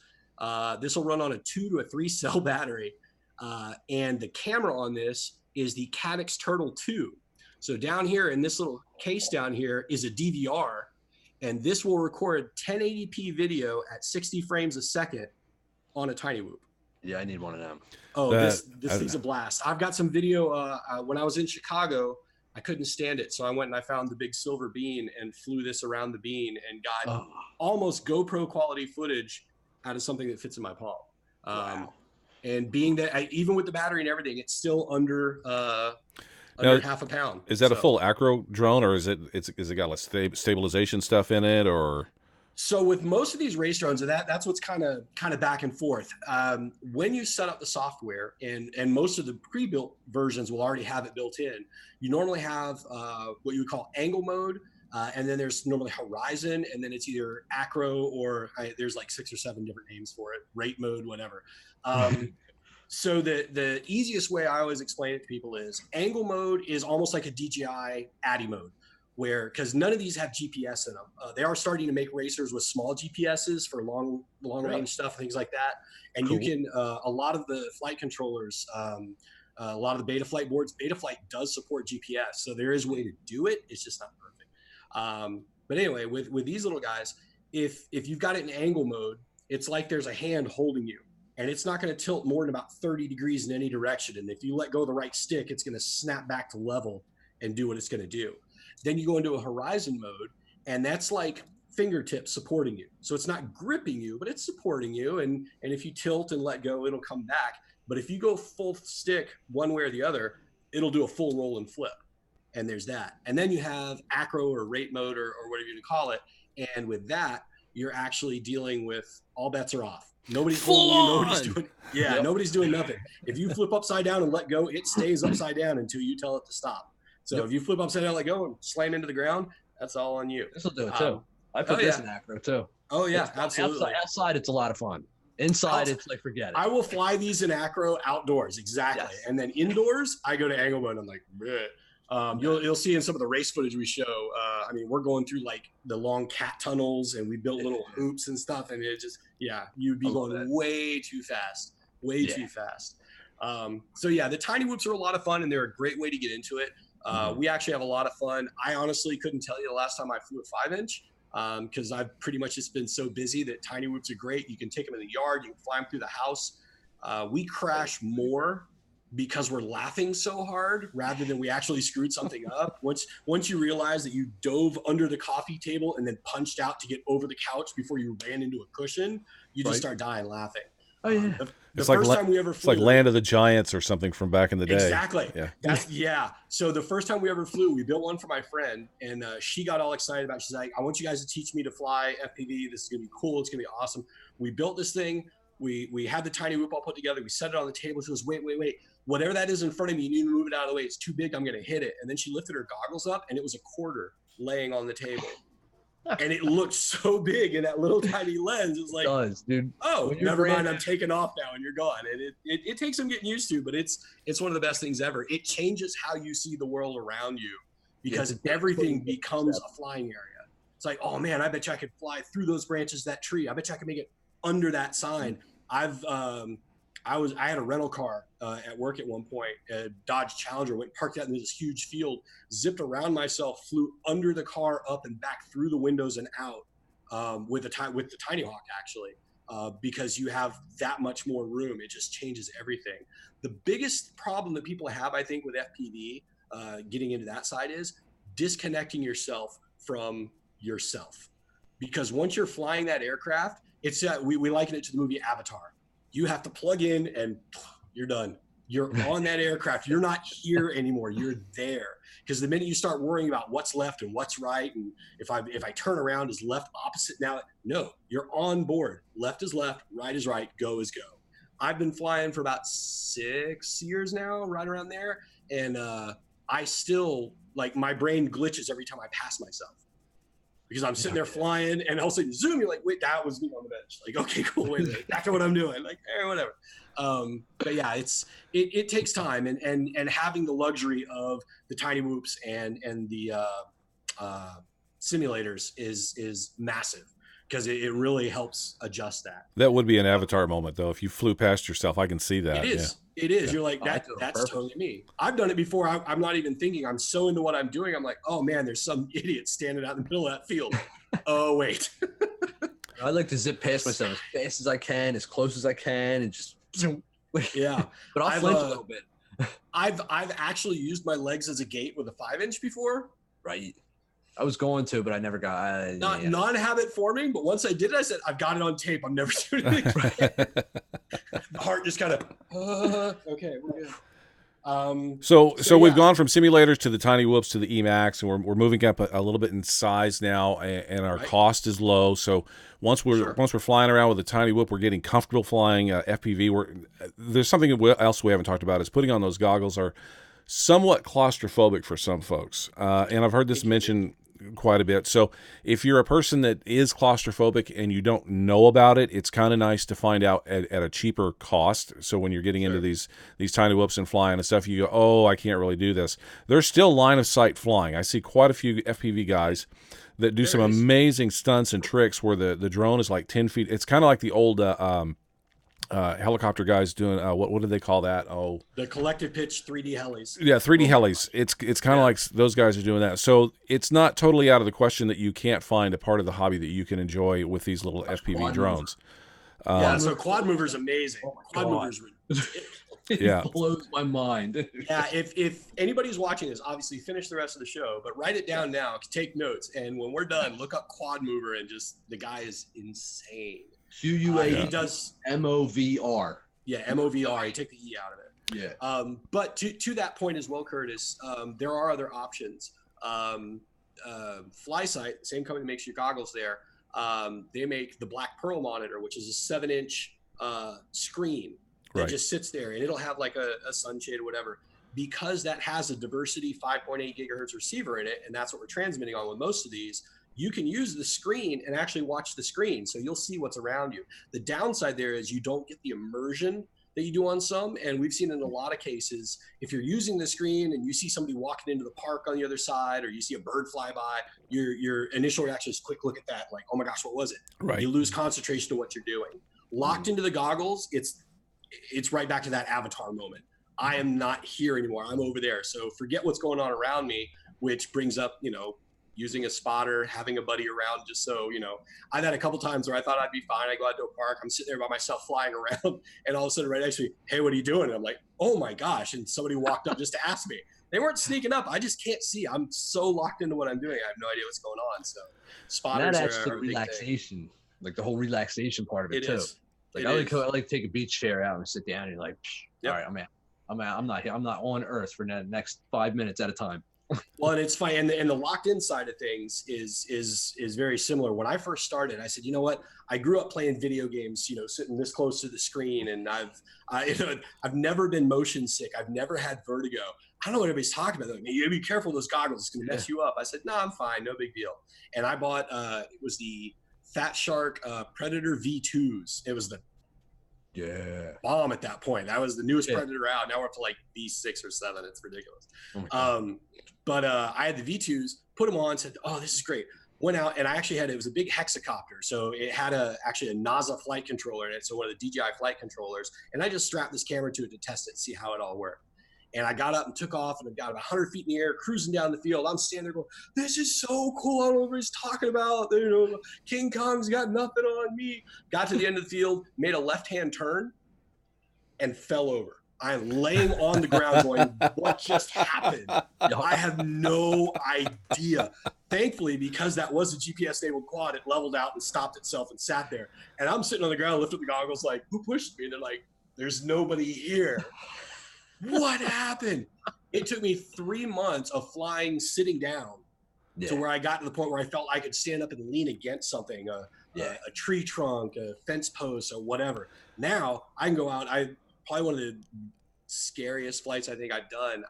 This will run on a 2 to a 3 cell battery. And the camera on this is the Caddx Turtle 2. So down here in this little case down here is a DVR, and this will record 1080p video at 60 frames a second on a Tiny Whoop. Yeah, I need one of them. Oh, this thing's a blast. I've got some video. When I was in Chicago, I couldn't stand it. So I went and I found the big silver bean and flew this around the bean and got almost GoPro quality footage out of something that fits in my palm. Wow. And being that even with the battery and everything, it's still under half a pound. Is that a full acro drone, or is it got like stabilization stuff in it, or? So with most of these race drones, that's what's kind of back and forth. When you set up the software, and most of the pre-built versions will already have it built in, you normally have what you would call angle mode, and then there's normally horizon, and then it's either acro or there's like 6 or 7 different names for it, rate mode, whatever. So the easiest way I always explain it to people is angle mode is almost like a DJI ADI mode, where because none of these have GPS in them. They are starting to make racers with small GPSs for long range stuff, things like that. And you can a lot of the flight controllers, a lot of the Betaflight boards, Betaflight does support GPS, so there is a way to do it. It's just not perfect. But anyway, with these little guys, if you've got it in angle mode, it's like there's a hand holding you. And it's not going to tilt more than about 30 degrees in any direction. And if you let go of the right stick, it's going to snap back to level and do what it's going to do. Then you go into a horizon mode, and that's like fingertips supporting you. So it's not gripping you, but it's supporting you. And if you tilt and let go, it'll come back. But if you go full stick one way or the other, it'll do a full roll and flip. And there's that. And then you have acro or rate mode or whatever you call it. And with that, you're actually dealing with all bets are off. Nobody's doing nobody's doing nothing. If you flip upside down and let go, it stays upside down until you tell it to stop. So if you flip upside down, let go and slam into the ground, that's all on you. This will do it too. I put this in acro too. Oh yeah, absolutely. Outside, it's a lot of fun. Inside, it's like forget it. I will fly these in acro outdoors, exactly, and then indoors, I go to angle mode. I'm like, bleh. You'll see in some of the race footage we show. I mean, we're going through like the long cat tunnels, and we built little hoops and stuff, and it just you'd be going way too fast, too fast. So yeah, the tiny whoops are a lot of fun, and they're a great way to get into it. We actually have a lot of fun. I honestly couldn't tell you the last time I flew a 5-inch because I've pretty much just been so busy that tiny whoops are great. You can take them in the yard, you can fly them through the house. We crash more because we're laughing so hard rather than we actually screwed something up. Once you realize that you dove under the coffee table and then punched out to get over the couch before you ran into a cushion, you just start dying laughing. Oh yeah. The first time we ever flew, it's like Land of the Giants or something from back in the day. Exactly. Yeah. So the first time we ever flew, we built one for my friend, and she got all excited about it. She's like, I want you guys to teach me to fly FPV. This is going to be cool. It's going to be awesome. We built this thing. We had the tiny whoop all put together. We set it on the table. She goes, wait. Whatever that is in front of me, you need to move it out of the way. It's too big. I'm going to hit it. And then she lifted her goggles up, and it was a quarter laying on the table. And it looked so big in that little tiny lens. It was like, dude. Oh, never mind. I'm taking off now, and you're gone. And it takes some getting used to, but it's one of the best things ever. It changes how you see the world around you because everything becomes a flying area. It's like, oh man, I bet you I could fly through those branches, that tree. I bet you I could make it under that sign. I had a rental car at work at one point, a Dodge Challenger, went parked out in this huge field, zipped around myself, flew under the car, up and back through the windows and out with the Tiny Hawk actually. because you have that much more room. It just changes everything. The biggest problem that people have, I think, with FPV, getting into that side, is disconnecting yourself from yourself. Because once you're flying that aircraft, it's we liken it to the movie Avatar. You have to plug in and you're done. You're on that aircraft. You're not here anymore. You're there. Because the minute you start worrying about what's left and what's right, and if I turn around, is left opposite now? No, you're on board. Left is left, right is right, go is go. I've been flying for about 6 years now, right around there. And I still, like, my brain glitches every time I pass myself. Because I'm sitting there flying, and all of a sudden, zoom, you're like, wait, that was me on the bench. Like, okay, cool, wait a minute, back to what I'm doing. Like, whatever. But yeah, it takes time, and having the luxury of the tiny whoops and the simulators is massive, because it really helps adjust that. That would be an Avatar moment, though. If you flew past yourself, I can see that. It is. Yeah. It is. Yeah. You're like, that's totally me. I've done it before. I'm not even thinking. I'm so into what I'm doing. I'm like, oh man, there's some idiot standing out in the middle of that field. Oh wait. I like to zip past myself as fast as I can, as close as I can, and just yeah. But I'll flinch a little bit. I've actually used my legs as a gate with a 5-inch before. Right. I was going to, but I never got. Non-habit forming, but once I did it, I said, I've got it on tape. I'm never doing it again. The heart just kind of, okay, we're good. So we've gone from simulators to the tiny whoops to the EMAX, and we're moving up a little bit in size now, and our cost is low. So once we're flying around with a tiny whoop, we're getting comfortable flying FPV. There's something else we haven't talked about, is putting on those goggles are somewhat claustrophobic for some folks, and I've heard this mentioned quite a bit. So if you're a person that is claustrophobic and you don't know about it, it's kind of nice to find out at a cheaper cost. So when you're getting into these tiny whoops and flying and stuff, you go, oh, I can't really do this. There's still line of sight flying. I see quite a few FPV guys that do some amazing stunts and tricks where the drone is like 10 feet. It's kind of like the old helicopter guys doing what do they call that? Oh, the collective pitch 3D helis. Yeah, 3D helis. It's kind of like those guys are doing that. So it's not totally out of the question that you can't find a part of the hobby that you can enjoy with these little FPV drones. So quad mover is amazing. Quad movers, it blows my mind. Yeah, if anybody's watching this, obviously finish the rest of the show, but write it down now, take notes, and when we're done, look up quad mover, and just the guy is insane. He does MOVR. Yeah, MOVR. You take the E out of it. Yeah. But to that point as well, Curtis, there are other options. FlySight, the same company that makes your goggles there, they make the Black Pearl monitor, which is a 7-inch screen that just sits there, and it'll have like a sunshade or whatever. Because that has a diversity 5.8 gigahertz receiver in it, and that's what we're transmitting on with most of these, you can use the screen and actually watch the screen, so you'll see what's around you. The downside there is you don't get the immersion that you do on some, and we've seen in a lot of cases, if you're using the screen and you see somebody walking into the park on the other side, or you see a bird fly by, your initial reaction is quick look at that, like, oh my gosh, what was it? Right. You lose concentration of what you're doing. Locked into the goggles, it's right back to that Avatar moment. I am not here anymore. I'm over there. So forget what's going on around me, which brings up, using a spotter, having a buddy around, just so, I've had a couple times where I thought I'd be fine. I go out to a park, I'm sitting there by myself flying around, and all of a sudden right next to me, hey, what are you doing? And I'm like, oh my gosh. And somebody walked up just to ask me. They weren't sneaking up. I just can't see. I'm so locked into what I'm doing. I have no idea what's going on. So spotters are a relaxation, like the whole relaxation part of it too. Is. Like I like to take a beach chair out and sit down and you're like, all right, I'm out. I'm not here. I'm not on Earth for the next 5 minutes at a time. Well, and it's fine. And the locked in side of things is very similar. When I first started, I said, you know what? I grew up playing video games, sitting this close to the screen, and I've never been motion sick. I've never had vertigo. I don't know what everybody's talking about. Like, you gotta be careful, those goggles, it's gonna mess you up. I said, no, I'm fine, no big deal. And I bought it was the Fat Shark Predator V2s. It was the bomb at that point. That was the newest Predator out. Now we're up to like V6 or 7. It's ridiculous. But I had the V2s, put them on, said, oh, this is great. Went out, and I actually it was a big hexacopter. So it had actually a NASA flight controller in it. So one of the DJI flight controllers. And I just strapped this camera to it to test it, see how it all worked. And I got up and took off, and I got about 100 feet in the air, cruising down the field. I'm standing there going, this is so cool. I don't know what he's talking about. You know, King Kong's got nothing on me. Got to the end of the field, made a left-hand turn, and fell over. I am laying on the ground going, what just happened? I have no idea. Thankfully, because that was a GPS-enabled quad, it leveled out and stopped itself and sat there. And I'm sitting on the ground, lifting the goggles like, who pushed me? And they're like, there's nobody here. What happened? It took me 3 months of flying sitting down to where I got to the point where I felt I could stand up and lean against something, a tree trunk, a fence post, or whatever. Now I can go out. Probably one of the scariest flights I think I've done.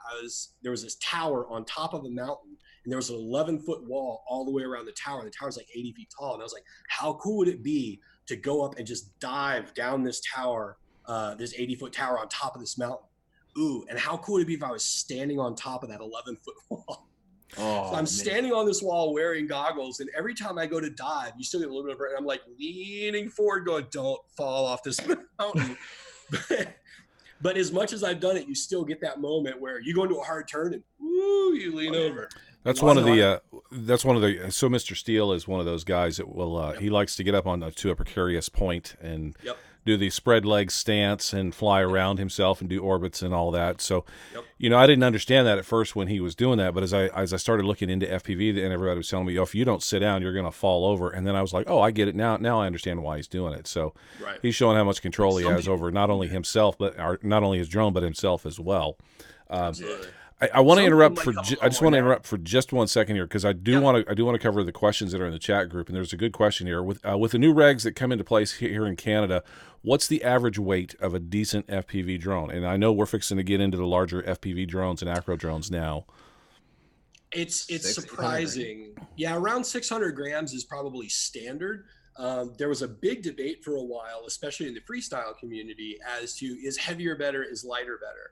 There was this tower on top of a mountain, and there was an 11-foot wall all the way around the tower. The tower's like 80 feet tall. And I was like, how cool would it be to go up and just dive down this tower, this 80-foot tower on top of this mountain? Ooh, and how cool would it be if I was standing on top of that 11-foot wall? So I'm standing on this wall wearing goggles, and every time I go to dive, you still get a little bit of it. I'm like leaning forward, going, don't fall off this mountain. But as much as I've done it, you still get that moment where you go into a hard turn and woo, you lean over. That's one of the. So Mr. Steele is one of those guys that will. He likes to get up to a precarious point and do the spread leg stance and fly around himself and do orbits and all that. So, I didn't understand that at first when he was doing that. But as I started looking into FPV, and everybody was telling me, if you don't sit down, you're going to fall over. And then I was like, oh, I get it now. Now I understand why he's doing it. So he's showing how much control he has over not only himself, but not only his drone, but himself as well. I want to interrupt I just want to interrupt for just 1 second here, because I do want to cover the questions that are in the chat group, and there's a good question here with the new regs that come into place here in Canada. What's the average weight of a decent FPV drone? And I know we're fixing to get into the larger FPV drones and acro drones now. It's surprising. Yeah, around 600 grams is probably standard. There was a big debate for a while, especially in the freestyle community, as to is heavier better, is lighter better.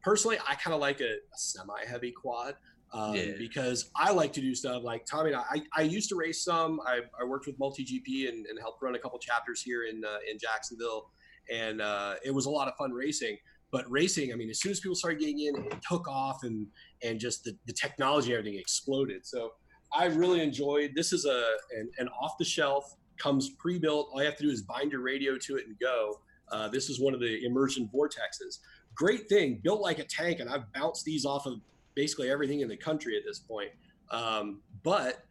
Personally, I kind of like a semi-heavy quad because I like to do stuff like Tommy and I used to race some. I worked with Multi-GP and helped run a couple chapters here in Jacksonville, and it was a lot of fun racing. But racing, I mean, as soon as people started getting in, it took off, and just the technology and everything exploded. So I really enjoyed. This is an off-the-shelf, comes pre-built. All you have to do is bind your radio to it and go. This is one of the immersion vortexes. Great thing, built like a tank, and I've bounced these off of basically everything in the country at this point. But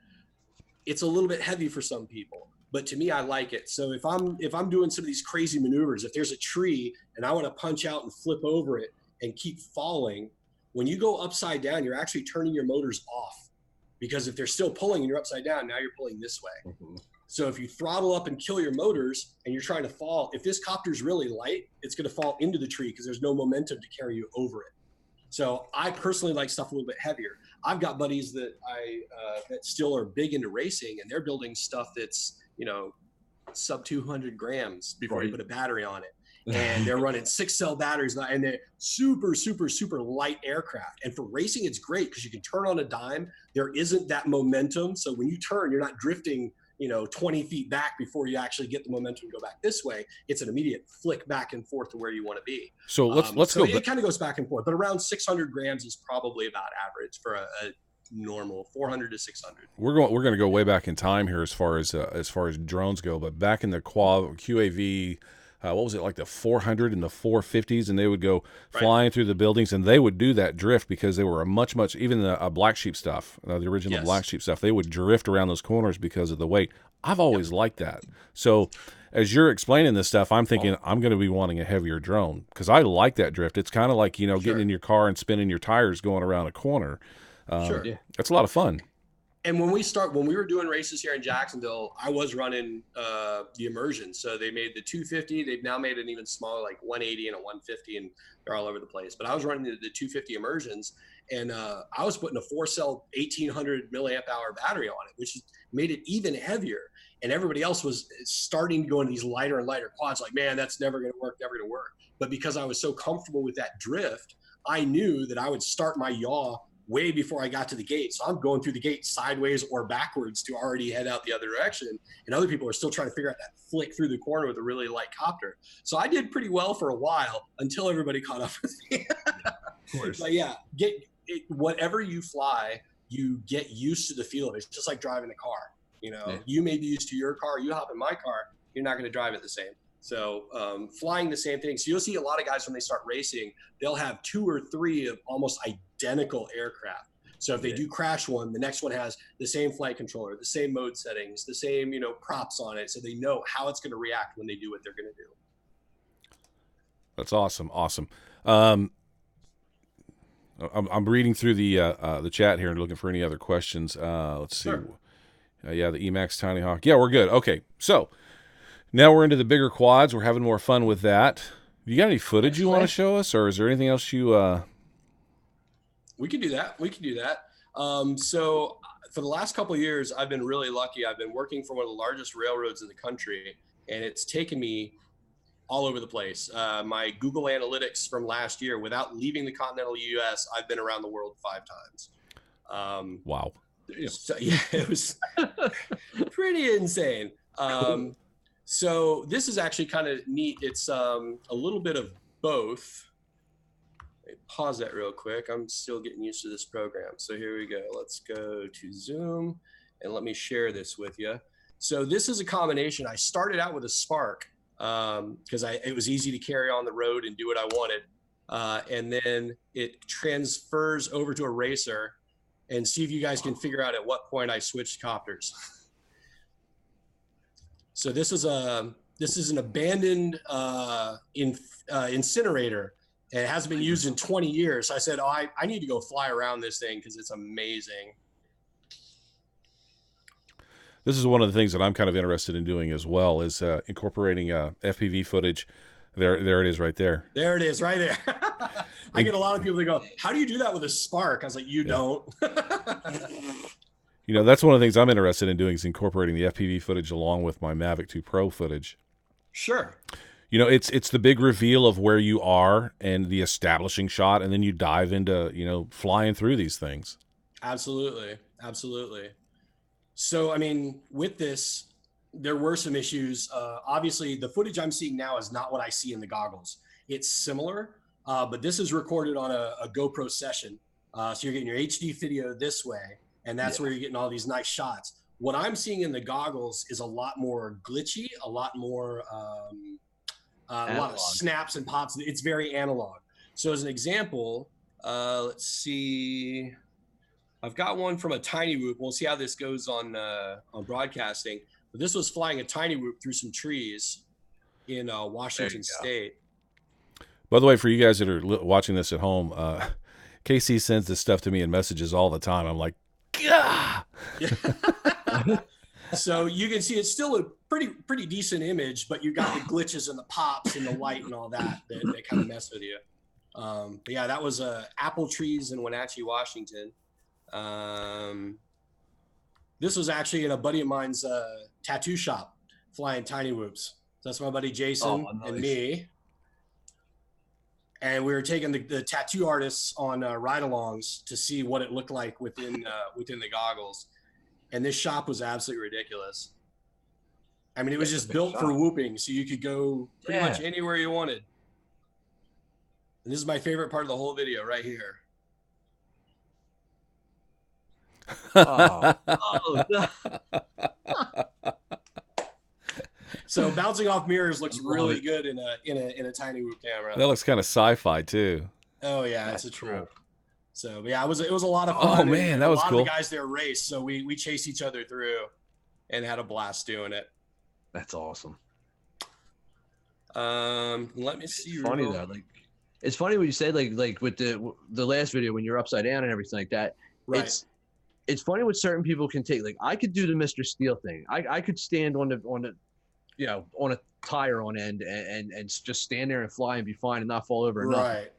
it's a little bit heavy for some people. But to me, I like it. So if I'm doing some of these crazy maneuvers, if there's a tree and I want to punch out and flip over it and keep falling, when you go upside down, you're actually turning your motors off, because if they're still pulling and you're upside down, now you're pulling this way. Mm-hmm. So if you throttle up and kill your motors and you're trying to fall, if this copter's really light, it's going to fall into the tree because there's no momentum to carry you over it. So I personally like stuff a little bit heavier. I've got buddies that that still are big into racing, and they're building stuff that's, sub 200 grams before you put a battery on it. And they're running 6-cell batteries, and they're super, super, super light aircraft. And for racing, it's great because you can turn on a dime. There isn't that momentum. So when you turn, you're not drifting 20 feet back before you actually get the momentum to go back this way. It's an immediate flick back and forth to where you want to be. So let's go. It kind of goes back and forth, but around 600 grams is probably about average for a normal 400 to 600. We're going to go way back in time here as far as drones go, but back in the QAV, what was it, like the 400 and the 450s, and they would go flying through the buildings, and they would do that drift because they were a much even the Black Sheep stuff, the original Black Sheep stuff, they would drift around those corners because of the weight. I've always liked that. So as you're explaining this stuff, I'm thinking I'm going to be wanting a heavier drone because I like that drift. It's kind of like, getting in your car and spinning your tires going around a corner. That's a lot of fun. And when we were doing races here in Jacksonville, I was running the immersion. So they made the 250. They've now made an even smaller, like 180 and a 150, and they're all over the place. But I was running the 250 immersions, and I was putting a 4-cell 1800 milliamp hour battery on it, which made it even heavier. And everybody else was starting to go into these lighter and lighter quads, like, man, that's never going to work, never going to work. But because I was so comfortable with that drift, I knew that I would start my yaw way before I got to the gate. So I'm going through the gate sideways or backwards to already head out the other direction. And other people are still trying to figure out that flick through the corner with a really light copter. So I did pretty well for a while until everybody caught up with me. Of course. But yeah, whatever you fly, you get used to the feel of it. It's just like driving a car. You know, you may be used to your car. You hop in my car, you're not going to drive it the same. So flying the same thing. So you'll see a lot of guys when they start racing, they'll have 2 or 3 of almost identical aircraft. So if they do crash one, the next one has the same flight controller, the same mode settings, the same, you know, props on it. So they know how it's going to react when they do what they're going to do. That's awesome. Awesome. I'm reading through the chat here and looking for any other questions. Let's see. Sure. Yeah, the Emax Tiny Hawk. Yeah, we're good. Okay, so now we're into the bigger quads. We're having more fun with that. You got any footage you want to show us, or is there anything else you? We can do that. So for the last couple of years, I've been really lucky. I've been working for one of the largest railroads in the country, and it's taken me all over the place. My Google Analytics from last year, without leaving the continental U.S., I've been around the world 5 times. Wow. So, yeah, it was pretty insane. So this is actually kind of neat. It's a little bit of both. Pause that real quick. I'm still getting used to this program. So here we go. Let's go to Zoom and let me share this with you. So this is a combination. I started out with a Spark because it was easy to carry on the road and do what I wanted. And then it transfers over to a racer, and see if you guys can figure out at what point I switched copters. So this is an abandoned incinerator. And it hasn't been used in 20 years. So I said, I need to go fly around this thing because it's amazing. This is one of the things that I'm kind of interested in doing as well, is incorporating FPV footage. There it is right there. There it is right there. I get a lot of people that go, how do you do that with a Spark? I was like, you don't. You know, that's one of the things I'm interested in doing, is incorporating the FPV footage along with my Mavic 2 Pro footage. Sure. You know, it's the big reveal of where you are and the establishing shot, and then you dive into, you know, flying through these things. Absolutely. So, I mean, with this, there were some issues. Obviously, the footage I'm seeing now is not what I see in the goggles. It's similar, but this is recorded on a GoPro session. So you're getting your HD video this way, and that's where you're getting all these nice shots. What I'm seeing in the goggles is a lot more glitchy, a lot more, a lot of snaps and pops. It's very analog. So as an example, let's see. I've got one from a tiny whoop. We'll see how this goes on broadcasting. But this was flying a tiny whoop through some trees in Washington State. By the way, for you guys that are watching this at home, KC sends this stuff to me in messages all the time. I'm like, gah! So you can see it's still a pretty decent image, but you got the glitches and the pops and the light and all that kind of mess with you. But yeah, that was apple trees in Wenatchee, Washington. This was actually in a buddy of mine's tattoo shop, flying tiny whoops. So that's my buddy Jason and me. And we were taking the tattoo artists on ride-alongs to see what it looked like within the goggles. And this shop was absolutely ridiculous. I mean, it was just built for whooping, so you could go pretty much anywhere you wanted. And this is my favorite part of the whole video right here. So bouncing off mirrors looks really good in a tiny whoop camera. That looks kind of sci-fi too. Oh yeah, it's a trip. So yeah, it was a lot of fun. Oh man, that was cool. A lot of the guys there raced, so we chased each other through, and had a blast doing it. That's awesome. Let me see. It's funny though, like it's funny what you said, like with the last video when you're upside down and everything like that. Right. It's funny what certain people can take. Like I could do the Mr. Steel thing. I could stand on the you know, on a tire on end and just stand there and fly and be fine and not fall over. Right.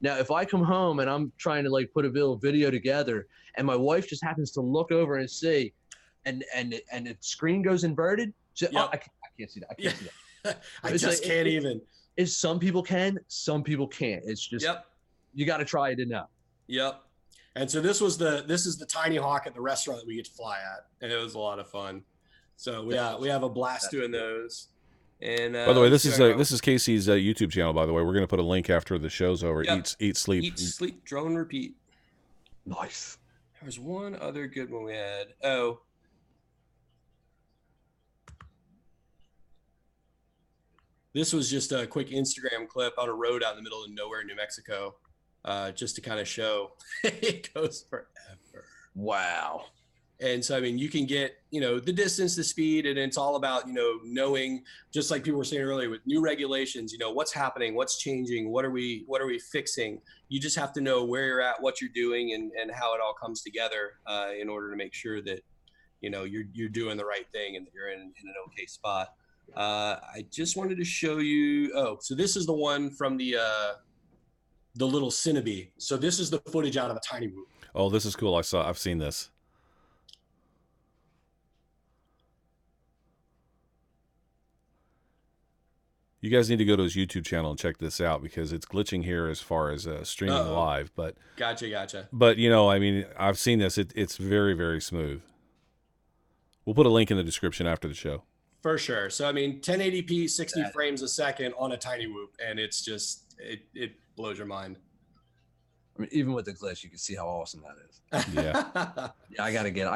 Now, if I come home and I'm trying to like put a video together and my wife just happens to look over and see, and the screen goes inverted, I can't see that. I can't see that. I just can't even. Some people can, some people can't. It's just, you got to try it to know. Yep. And so this is the Tiny Hawk at the restaurant that we get to fly at, and it was a lot of fun. So we have a blast doing those. And by the way, this is KC's YouTube channel. By the way, we're going to put a link after the show's over. Yep. Eat, sleep, drone, repeat. Nice. There was one other good one we had. Oh. This was just a quick Instagram clip on a road out in the middle of nowhere, New Mexico, just to kind of show it goes forever. Wow. And so, I mean, you can get, the distance, the speed, and it's all about, knowing, just like people were saying earlier with new regulations, what's happening, what's changing, what are we fixing? You just have to know where you're at, what you're doing, and how it all comes together in order to make sure that, you're doing the right thing and that you're in an okay spot. I just wanted to show you. Oh, so this is the one from the little Cinnabee. So this is the footage out of a tiny whoop. Oh, this is cool. I've seen this. You guys need to go to his YouTube channel and check this out because it's glitching here as far as streaming live. But Gotcha. But I mean, I've seen this. It's very, very smooth. We'll put a link in the description after the show. For sure. So I mean, 1080p, 60 frames a second on a tiny whoop, and it's just it blows your mind. I mean, even with the glitch, you can see how awesome that is. Yeah. Yeah, I gotta get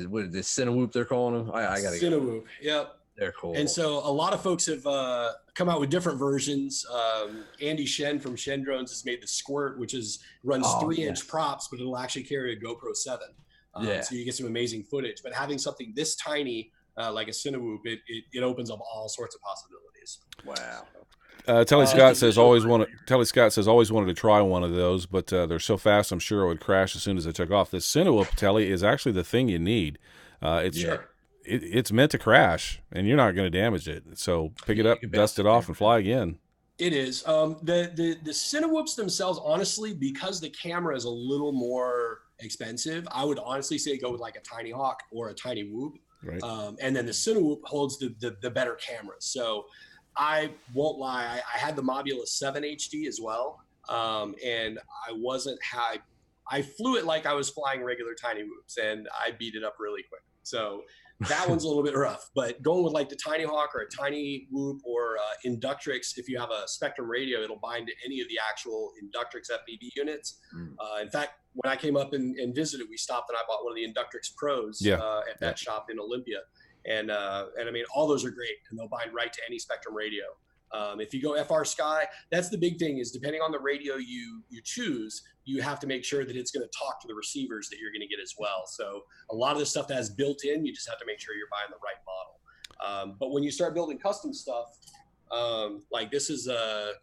what is this Cinewhoop they're calling them? I gotta get Cinewhoop. Yep. They're cool. And so a lot of folks have come out with different versions. Andy Shen from Shen Drones has made the Squirt, which runs 3-inch props, but it'll actually carry a GoPro 7. So you get some amazing footage. But having something this tiny, like a Cinewhoop, it opens up all sorts of possibilities. Wow. Telly Scott says always wanted to try one of those, but they're so fast I'm sure it would crash as soon as I took off. This Cinewhoop, Telly, is actually the thing you need. It's meant to crash, and you're not going to damage it. So pick it up, dust it off, and fly again. It is. The Cinewhoops themselves, honestly, because the camera is a little more expensive, I would honestly say go with like a Tiny Hawk or a Tiny Whoop. Right. And then the Cinewhoop holds the better cameras. So I won't lie, I had the Mobula 7 HD as well, and I flew it like I was flying regular Tiny Whoops, and I beat it up really quick. So that one's a little bit rough, but going with like the Tiny Hawk or a Tiny Whoop or Inductrix, if you have a Spectrum radio, it'll bind to any of the actual Inductrix FPV units. In fact, when I came up and visited, we stopped and I bought one of the Inductrix Pros at that shop in Olympia. And I mean, all those are great, and they'll bind right to any Spectrum radio. If you go FR Sky, that's the big thing is depending on the radio you choose, you have to make sure that it's going to talk to the receivers that you're going to get as well. So a lot of the stuff that has built in, you just have to make sure you're buying the right model. But when you start building custom stuff, like this is a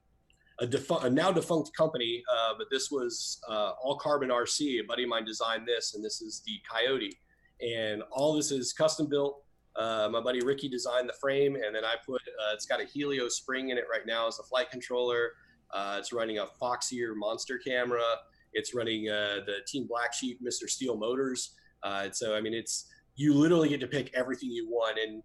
now defunct company, but this was All Carbon RC. A buddy of mine designed this, and this is the Coyote. And all this is custom built. My buddy Ricky designed the frame, and then I put it's got a Helio spring in it right now as a flight controller. It's running a Foxier monster camera. It's running the Team Black Sheep Mr. Steel motors. So I mean, you literally get to pick everything you want. And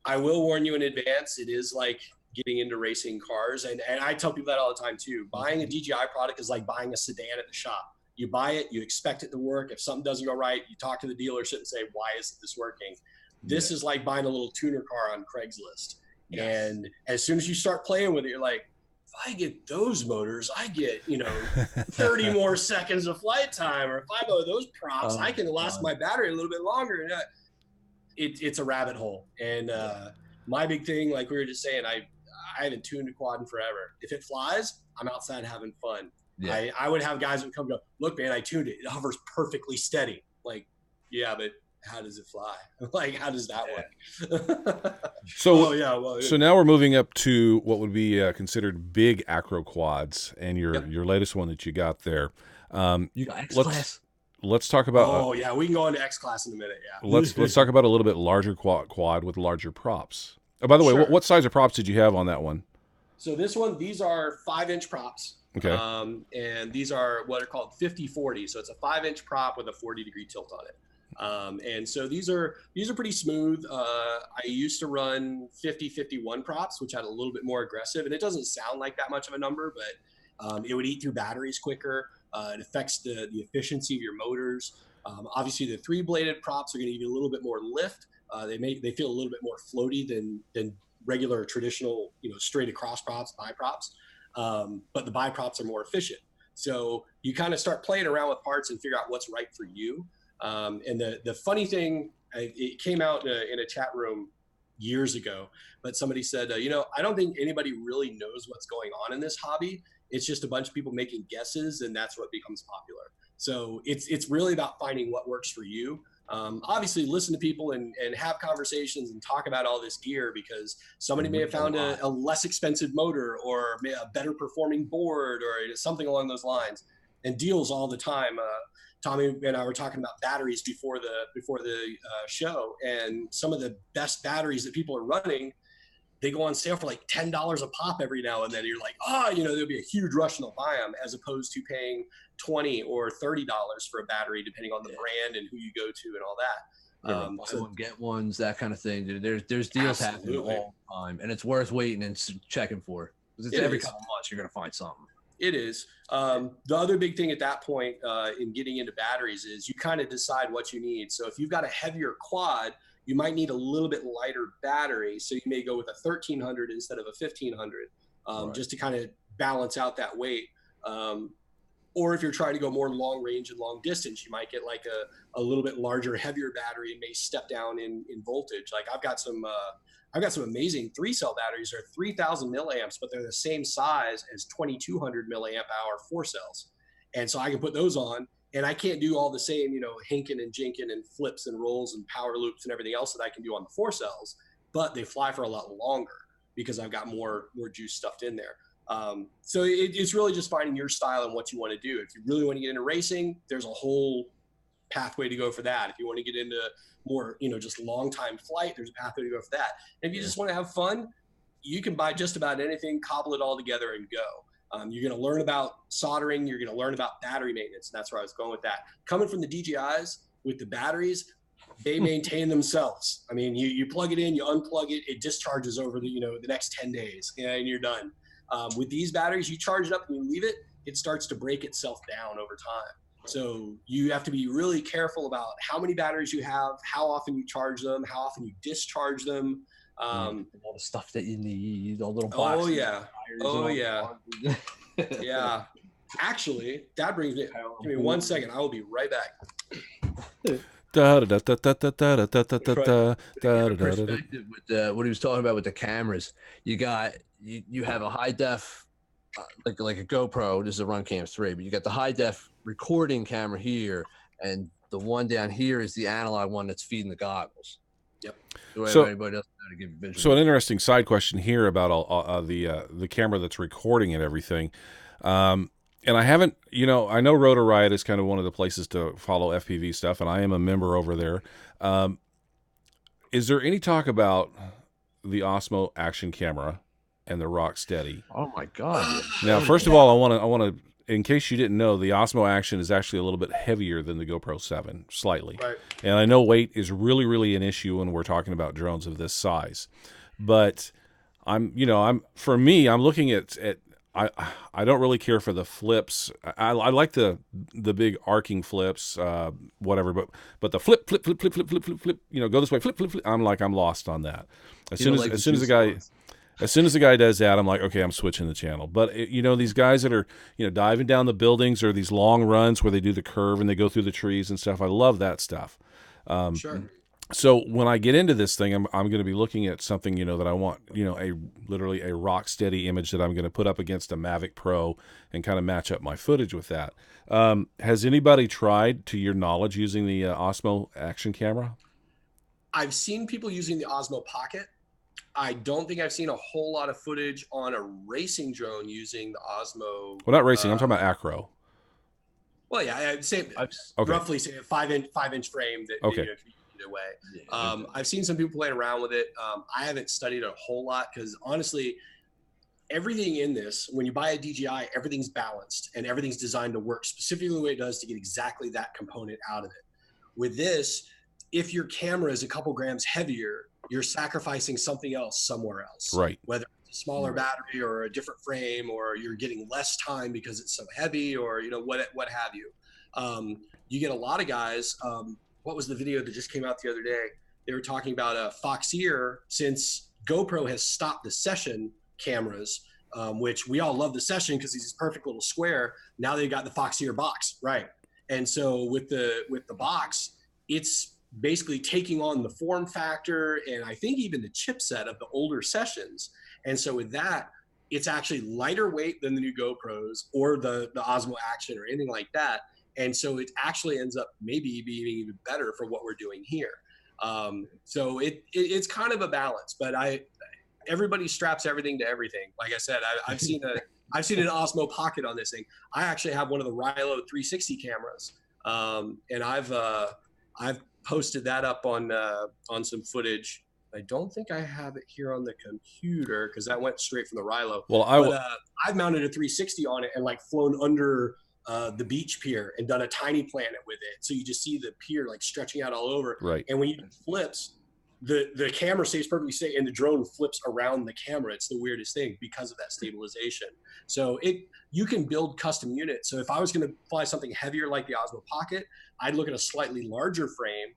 I will warn you in advance, it is like getting into racing cars, and I tell people that all the time too. Buying a DJI product is like buying a sedan at the shop. You buy it, you expect it to work. If something doesn't go right, you talk to the dealership and say, why isn't this working? This is like buying a little tuner car on Craigslist. Yes. And as soon as you start playing with it, you're like, if I get those motors, I get, 30 more seconds of flight time. Or if I go those props, I can last my battery a little bit longer. And it's a rabbit hole. And my big thing, like we were just saying, I haven't tuned a quad in forever. If it flies, I'm outside having fun. Yeah. I would have guys who come go, look, man, I tuned it. It hovers perfectly steady. Like, yeah, but how does it fly? Like, how does that work? So now we're moving up to what would be considered big acro quads, and your latest one that you got there. You got X-Class? Let's talk about. We can go into X-Class in a minute. Yeah. Let's talk about a little bit larger quad with larger props. Oh, by the way, what size of props did you have on that one? So this one, these are 5-inch props. Okay. And these are what are called 50-40. So it's a 5-inch prop with a 40-degree tilt on it. And so these are pretty smooth. I used to run 50-51 props, which had a little bit more aggressive, and it doesn't sound like that much of a number, but it would eat through batteries quicker. It affects the efficiency of your motors. Obviously, the 3-bladed props are going to give you a little bit more lift. They feel a little bit more floaty than regular traditional, straight across props, bi-props. But the bi-props are more efficient. So you kind of start playing around with parts and figure out what's right for you. And the funny thing, it came out in a chat room years ago, but somebody said, I don't think anybody really knows what's going on in this hobby. It's just a bunch of people making guesses, and that's what becomes popular. So it's really about finding what works for you. Obviously listen to people and have conversations and talk about all this gear, because somebody may have found a less expensive motor or a better performing board or something along those lines, and deals all the time. Tommy and I were talking about batteries before the show, and some of the best batteries that people are running, they go on sale for like $10 a pop every now and then. You're like, there'll be a huge rush and they'll buy them, as opposed to paying $20 or $30 for a battery, depending on the brand and who you go to and all that. Buy one, get ones, that kind of thing. Dude, there's deals happening all the time, and it's worth waiting and checking for. Because it's every couple months you're gonna find something. It is. The other big thing at that point in getting into batteries is you kind of decide what you need. So if you've got a heavier quad, you might need a little bit lighter battery. So you may go with a 1300 instead of a 1500, just to kind of balance out that weight. Or if you're trying to go more long range and long distance, you might get like a little bit larger, heavier battery and may step down in voltage. Like I've got some amazing 3-cell batteries. They're 3000 milliamps, but they're the same size as 2200 milliamp hour 4 cells. And so I can put those on, and I can't do all the same, hinking and jinking and flips and rolls and power loops and everything else that I can do on the 4 cells, but they fly for a lot longer because I've got more juice stuffed in there. So it's really just finding your style and what you want to do. If you really want to get into racing, there's a whole pathway to go for that. If you want to get into more, just long time flight, there's a pathway to go for that. And if you just want to have fun, you can buy just about anything, cobble it all together and go. You're going to learn about soldering. You're going to learn about battery maintenance. And that's where I was going with that. Coming from the DJIs with the batteries, they maintain themselves. I mean, you plug it in, you unplug it, it discharges over the next 10 days and you're done. With these batteries, you charge it up and you leave it, it starts to break itself down over time. So you have to be really careful about how many batteries you have, how often you charge them, how often you discharge them. All the stuff that you need, all little boxes. Oh yeah. Yeah. Actually, that brings me. Give me 1 second. I will be right back. Perspective with what he was talking about with the cameras. You have a high def, like a GoPro. This is a Runcam 3, but you got the high def recording camera here, and the one down here is the analog one that's feeding the goggles. Yep. So anybody else know to give you visual. So an interesting side question here about all the camera that's recording and everything. And I haven't, I know Rotor Riot is kind of one of the places to follow FPV stuff, and I am a member over there. Is there any talk about the Osmo action camera and the Rocksteady? Oh my God! Now, first of all, I want to, in case you didn't know, the Osmo Action is actually a little bit heavier than the GoPro 7, slightly. Right. And I know weight is really, really an issue when we're talking about drones of this size. But I'm looking at I don't really care for the flips. I like the big arcing flips, whatever. But the flip, go this way, flip. I'm lost on that. As soon as the guy does that, I'm like, okay, I'm switching the channel. But these guys that are diving down the buildings, or these long runs where they do the curve and they go through the trees and stuff, I love that stuff. Sure. So when I get into this thing, I'm going to be looking at something, that I want, literally a Rocksteady image that I'm going to put up against a Mavic Pro and kind of match up my footage with that. Has anybody tried, to your knowledge, using the Osmo action camera? I've seen people using the Osmo Pocket. I don't think I've seen a whole lot of footage on a racing drone using the Osmo. Well, not racing. I'm talking about acro. Well, yeah, I'd say roughly say a 5-inch frame that can be either way. I've seen some people playing around with it. I haven't studied it a whole lot because honestly, everything in this, when you buy a DJI, everything's balanced and everything's designed to work specifically the way it does to get exactly that component out of it. With this, if your camera is a couple grams heavier, you're sacrificing something else somewhere else. Right. Whether it's smaller battery or a different frame, or you're getting less time because it's so heavy, or what have you. You get a lot of guys. What was the video that just came out the other day? They were talking about a Foxeer, since GoPro has stopped the session cameras, which we all love the session because he's this perfect little square. Now they've got the Foxeer box, right? And so with the box, it's basically taking on the form factor and I think even the chipset of the older sessions. And so with that, it's actually lighter weight than the new GoPros or the Osmo Action or anything like that. And so it actually ends up maybe being even better for what we're doing here. So it's kind of a balance, but everybody straps everything to everything. Like I said, I've seen an Osmo Pocket on this thing. I actually have one of the Rilo 360 cameras, and I've posted that up on some footage. I don't think I have it here on the computer because that went straight from the Rilo. Well, I've mounted a 360 on it and like flown under the beach pier and done a tiny planet with it. So you just see the pier like stretching out all over. Right. And when you flips, the camera stays perfectly straight and the drone flips around the camera. It's the weirdest thing because of that stabilization. So you can build custom units. So if I was going to fly something heavier like the Osmo Pocket, I'd look at a slightly larger frame.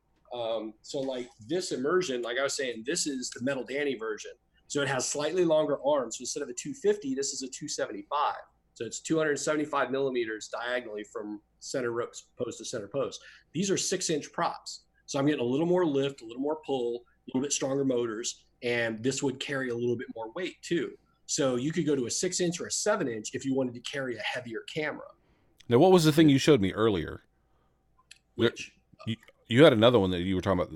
So like this immersion, like I was saying, this is the Metal Danny version. So it has slightly longer arms. So instead of a 250, this is a 275. So it's 275 millimeters diagonally from center post to center post. These are 6-inch props. So I'm getting a little more lift, a little more pull, a little bit stronger motors, and this would carry a little bit more weight too. So you could go to a 6-inch or a 7-inch if you wanted to carry a heavier camera. Now, what was the thing you showed me earlier? Which you had another one that you were talking about.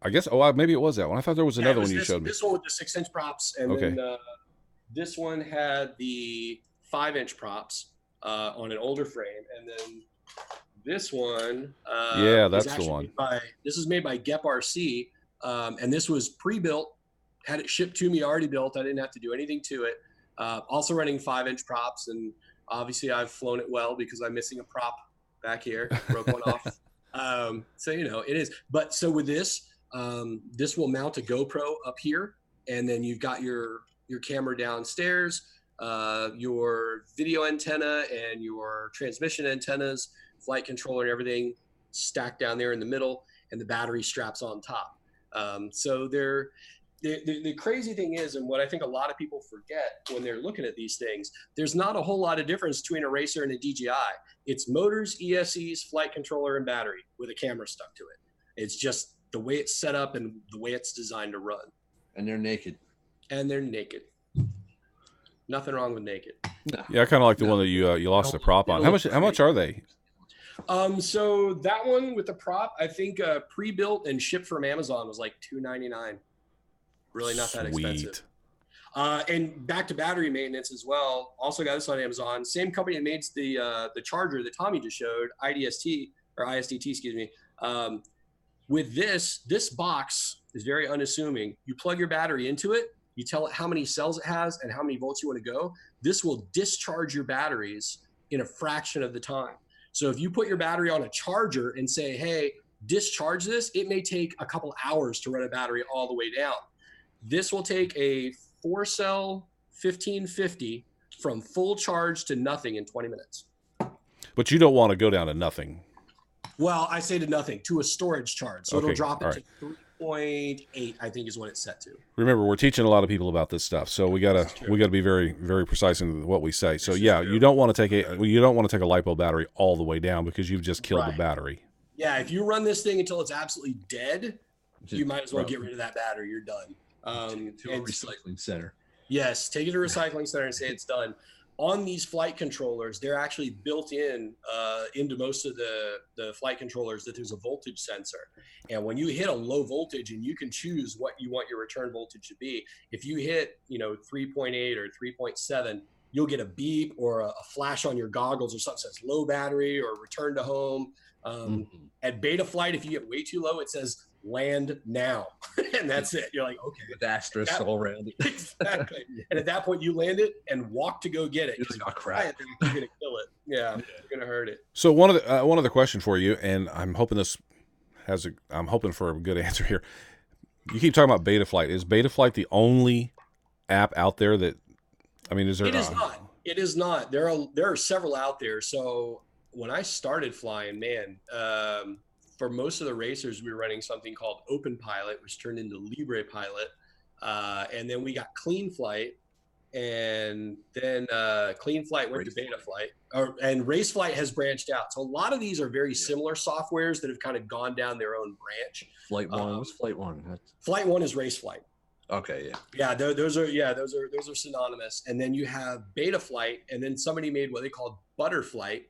I guess, maybe it was that one. I thought there was another one you showed me. This one with the 6-inch props, and then this one had the 5-inch props on an older frame, and then this one that's the one. This is made by Gep RC, and this was pre-built, had it shipped to me already built. I didn't have to do anything to it. Also running 5-inch props, and obviously I've flown it well because I'm missing a prop back here, broke one off. So it is. But so with this will mount a GoPro up here, and then you've got your camera downstairs, your video antenna and your transmission antennas, flight controller and everything stacked down there in the middle, and the battery straps on top. So the crazy thing is, and what I think a lot of people forget when they're looking at these things, there's not a whole lot of difference between a racer and a DJI. It's motors, ESCs, flight controller, and battery with a camera stuck to it. It's just the way it's set up and the way it's designed to run. And they're naked. Nothing wrong with naked. No. Yeah, I kind of like the one that you lost the prop on. How much are they? So that one with the prop, I think pre-built and shipped from Amazon was like $299. Really not that expensive. And back to battery maintenance as well. Also got this on Amazon. Same company that makes the charger that Tommy just showed, ISDT, excuse me. With this box is very unassuming. You plug your battery into it, you tell it how many cells it has and how many volts you want to go. This will discharge your batteries in a fraction of the time. So if you put your battery on a charger and say, hey, discharge this, it may take a couple hours to run a battery all the way down. This will take a 4-cell 1550 from full charge to nothing in 20 minutes. But you don't want to go down to nothing. Well, I say to nothing, to a storage charge. So Okay, it'll drop it right. to 3.8, I think is what it's set to. Remember, we're teaching a lot of people about this stuff, so we gotta be very, very precise in what we say. So you don't want to take a LiPo battery all the way down because you've just killed the battery. Yeah, if you run this thing until it's absolutely dead, you might as well get rid of that battery. You're done. Take it to a recycling center. Yes, take it to a recycling center and say it's done. On these flight controllers, they're actually built into most of the flight controllers that there's a voltage sensor. And when you hit a low voltage, and you can choose what you want your return voltage to be, if you hit 3.8 or 3.7, you'll get a beep or a flash on your goggles or something that says low battery or return to home. At beta flight, if you get way too low, it says land now. And that's it. You're like, okay. With asterisks all around it. Exactly. And at that point, you land it and walk to go get it. You're like, oh, crap. You're going to kill it. Yeah, you're going to hurt it. So one other question for you, and I'm hoping I'm hoping for a good answer here. You keep talking about Betaflight. Is Betaflight the only app out there that, I mean, is there? It is not. It is not. There are several out there. So when I started flying, man, for most of the racers, we were running something called Open Pilot, which turned into Libre Pilot. And then we got Clean Flight, and then Clean Flight went to Beta Flight, and Race Flight has branched out. So a lot of these are very similar softwares that have kind of gone down their own branch. Flight One, what's Flight One? Flight One is Race Flight. Okay, yeah. Yeah, those are synonymous. And then you have Beta Flight, and then somebody made what they called Butterflight,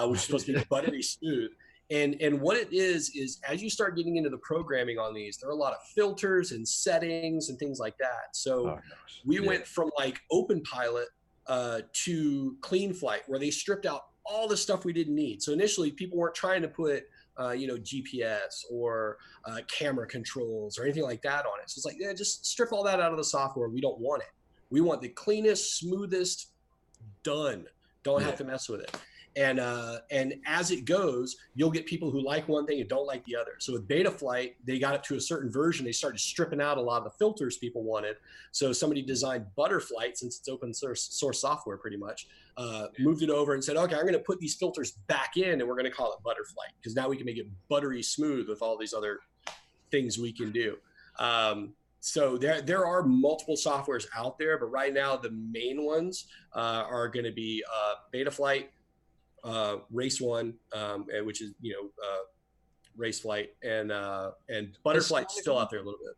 which is supposed to be buttery smooth. And what it is as you start getting into the programming on these, there are a lot of filters and settings and things like that. So we went from like Open Pilot to Clean Flight, where they stripped out all the stuff we didn't need. So initially, people weren't trying to put GPS or camera controls or anything like that on it. So it's like, yeah, just strip all that out of the software. We don't want it. We want the cleanest, smoothest, done. Don't have to mess with it. And as it goes, you'll get people who like one thing and don't like the other. So with Beta Flight, they got up to a certain version. They started stripping out a lot of the filters people wanted. So somebody designed Butterflight, since it's open source software pretty much, moved it over and said, okay, I'm going to put these filters back in, and we're going to call it Butterflight, because now we can make it buttery smooth with all these other things we can do. So there are multiple softwares out there, but right now the main ones are going to be Beta Flight, Race One, which is Race Flight, and Butterflight's still out there a little bit.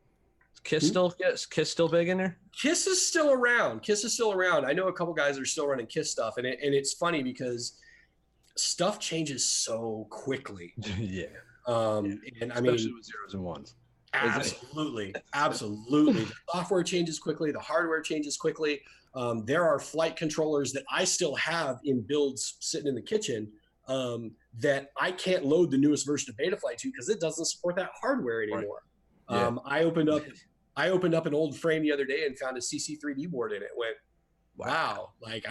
Kiss still big in there? Kiss is still around. I know a couple guys are still running Kiss stuff, and it's funny because stuff changes so quickly. Yeah. And I mean, especially with zeros and ones. Absolutely. The software changes quickly. The hardware changes quickly. There are flight controllers that I still have in builds sitting in the kitchen that I can't load the newest version of Beta Flight to because it doesn't support that hardware anymore. Right. Yeah. I opened up an old frame the other day and found a CC3D board in it. Went, wow. Like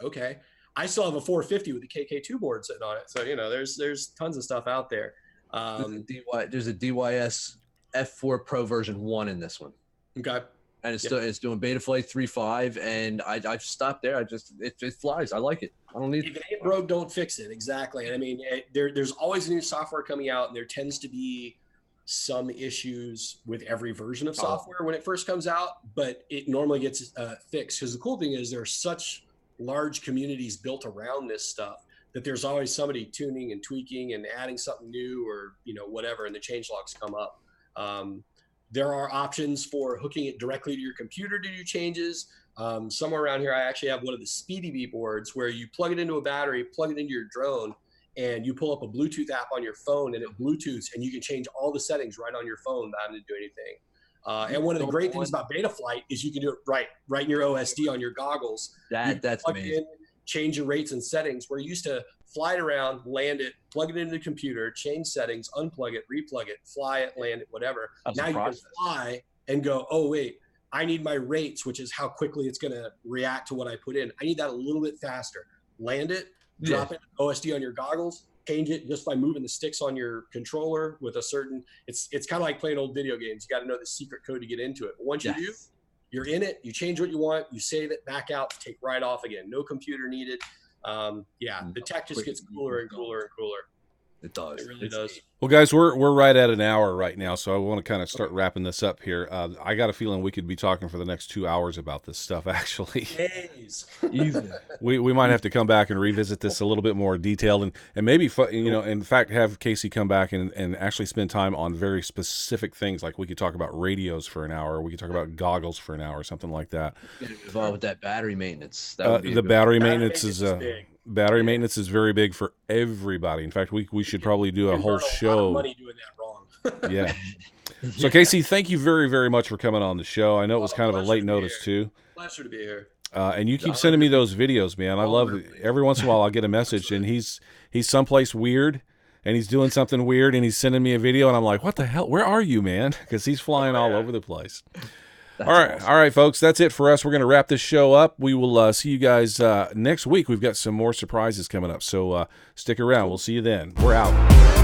okay. I still have a 450 with a KK2 board sitting on it. So, there's tons of stuff out there. There's a DYS F4 Pro version 1 in this one. Okay. And it's doing Beta Flight 3.5, and I've stopped there. It flies. I like it. I don't need if it ain't broke, don't fix it. Exactly. And I mean, there's always new software coming out, and there tends to be some issues with every version of software when it first comes out, but it normally gets fixed, because the cool thing is there are such large communities built around this stuff that there's always somebody tuning and tweaking and adding something new, or whatever, and the changelogs come up. There are options for hooking it directly to your computer to do changes. Somewhere around here, I actually have one of the SpeedyBee boards where you plug it into a battery, plug it into your drone, and you pull up a Bluetooth app on your phone, and it Bluetooths, and you can change all the settings right on your phone without having to do anything. And one of the great things about Beta Flight is you can do it right in your OSD on your goggles. That's amazing. Change your rates and settings, where you used to fly it around, land it, plug it into the computer, change settings, unplug it, replug it, fly it, land it, whatever. Now you can fly and go, oh, wait, I need my rates, which is how quickly it's going to react to what I put in. I need that a little bit faster. Land it, drop it, OSD on your goggles, change it just by moving the sticks on your controller with a certain, it's kind of like playing old video games. You got to know the secret code to get into it. But once you do, you're in it, you change what you want, you save it, back out, take right off again. No computer needed. The tech just gets cooler and cooler and cooler. It does. It really does. Well, guys, we're right at an hour right now, so I want to kind of start wrapping this up here. I got a feeling we could be talking for the next 2 hours about this stuff, actually. Days. Easy. We might have to come back and revisit this a little bit more detailed, and maybe, in fact, have Casey come back and actually spend time on very specific things. Like we could talk about radios for an hour, or we could talk about goggles for an hour, or something like that. Get involved with that battery maintenance. The battery maintenance is big. Battery maintenance is very big for everybody. In fact, we should probably do a whole show. A lot of money doing that wrong. Yeah. So, Casey, thank you very, very much for coming on the show. I know it was kind of a late notice too. Pleasure to be here. And you keep sending me those videos, man. I love it. Every once in a while I'll get a message, and he's someplace weird, and he's doing something weird, and he's sending me a video, and I'm like, what the hell? Where are you, man? Because he's flying all over the place. All right, folks, that's it for us. We're going to wrap this show up. We will see you guys next week. We've got some more surprises coming up, so stick around. We'll see you then. We're out.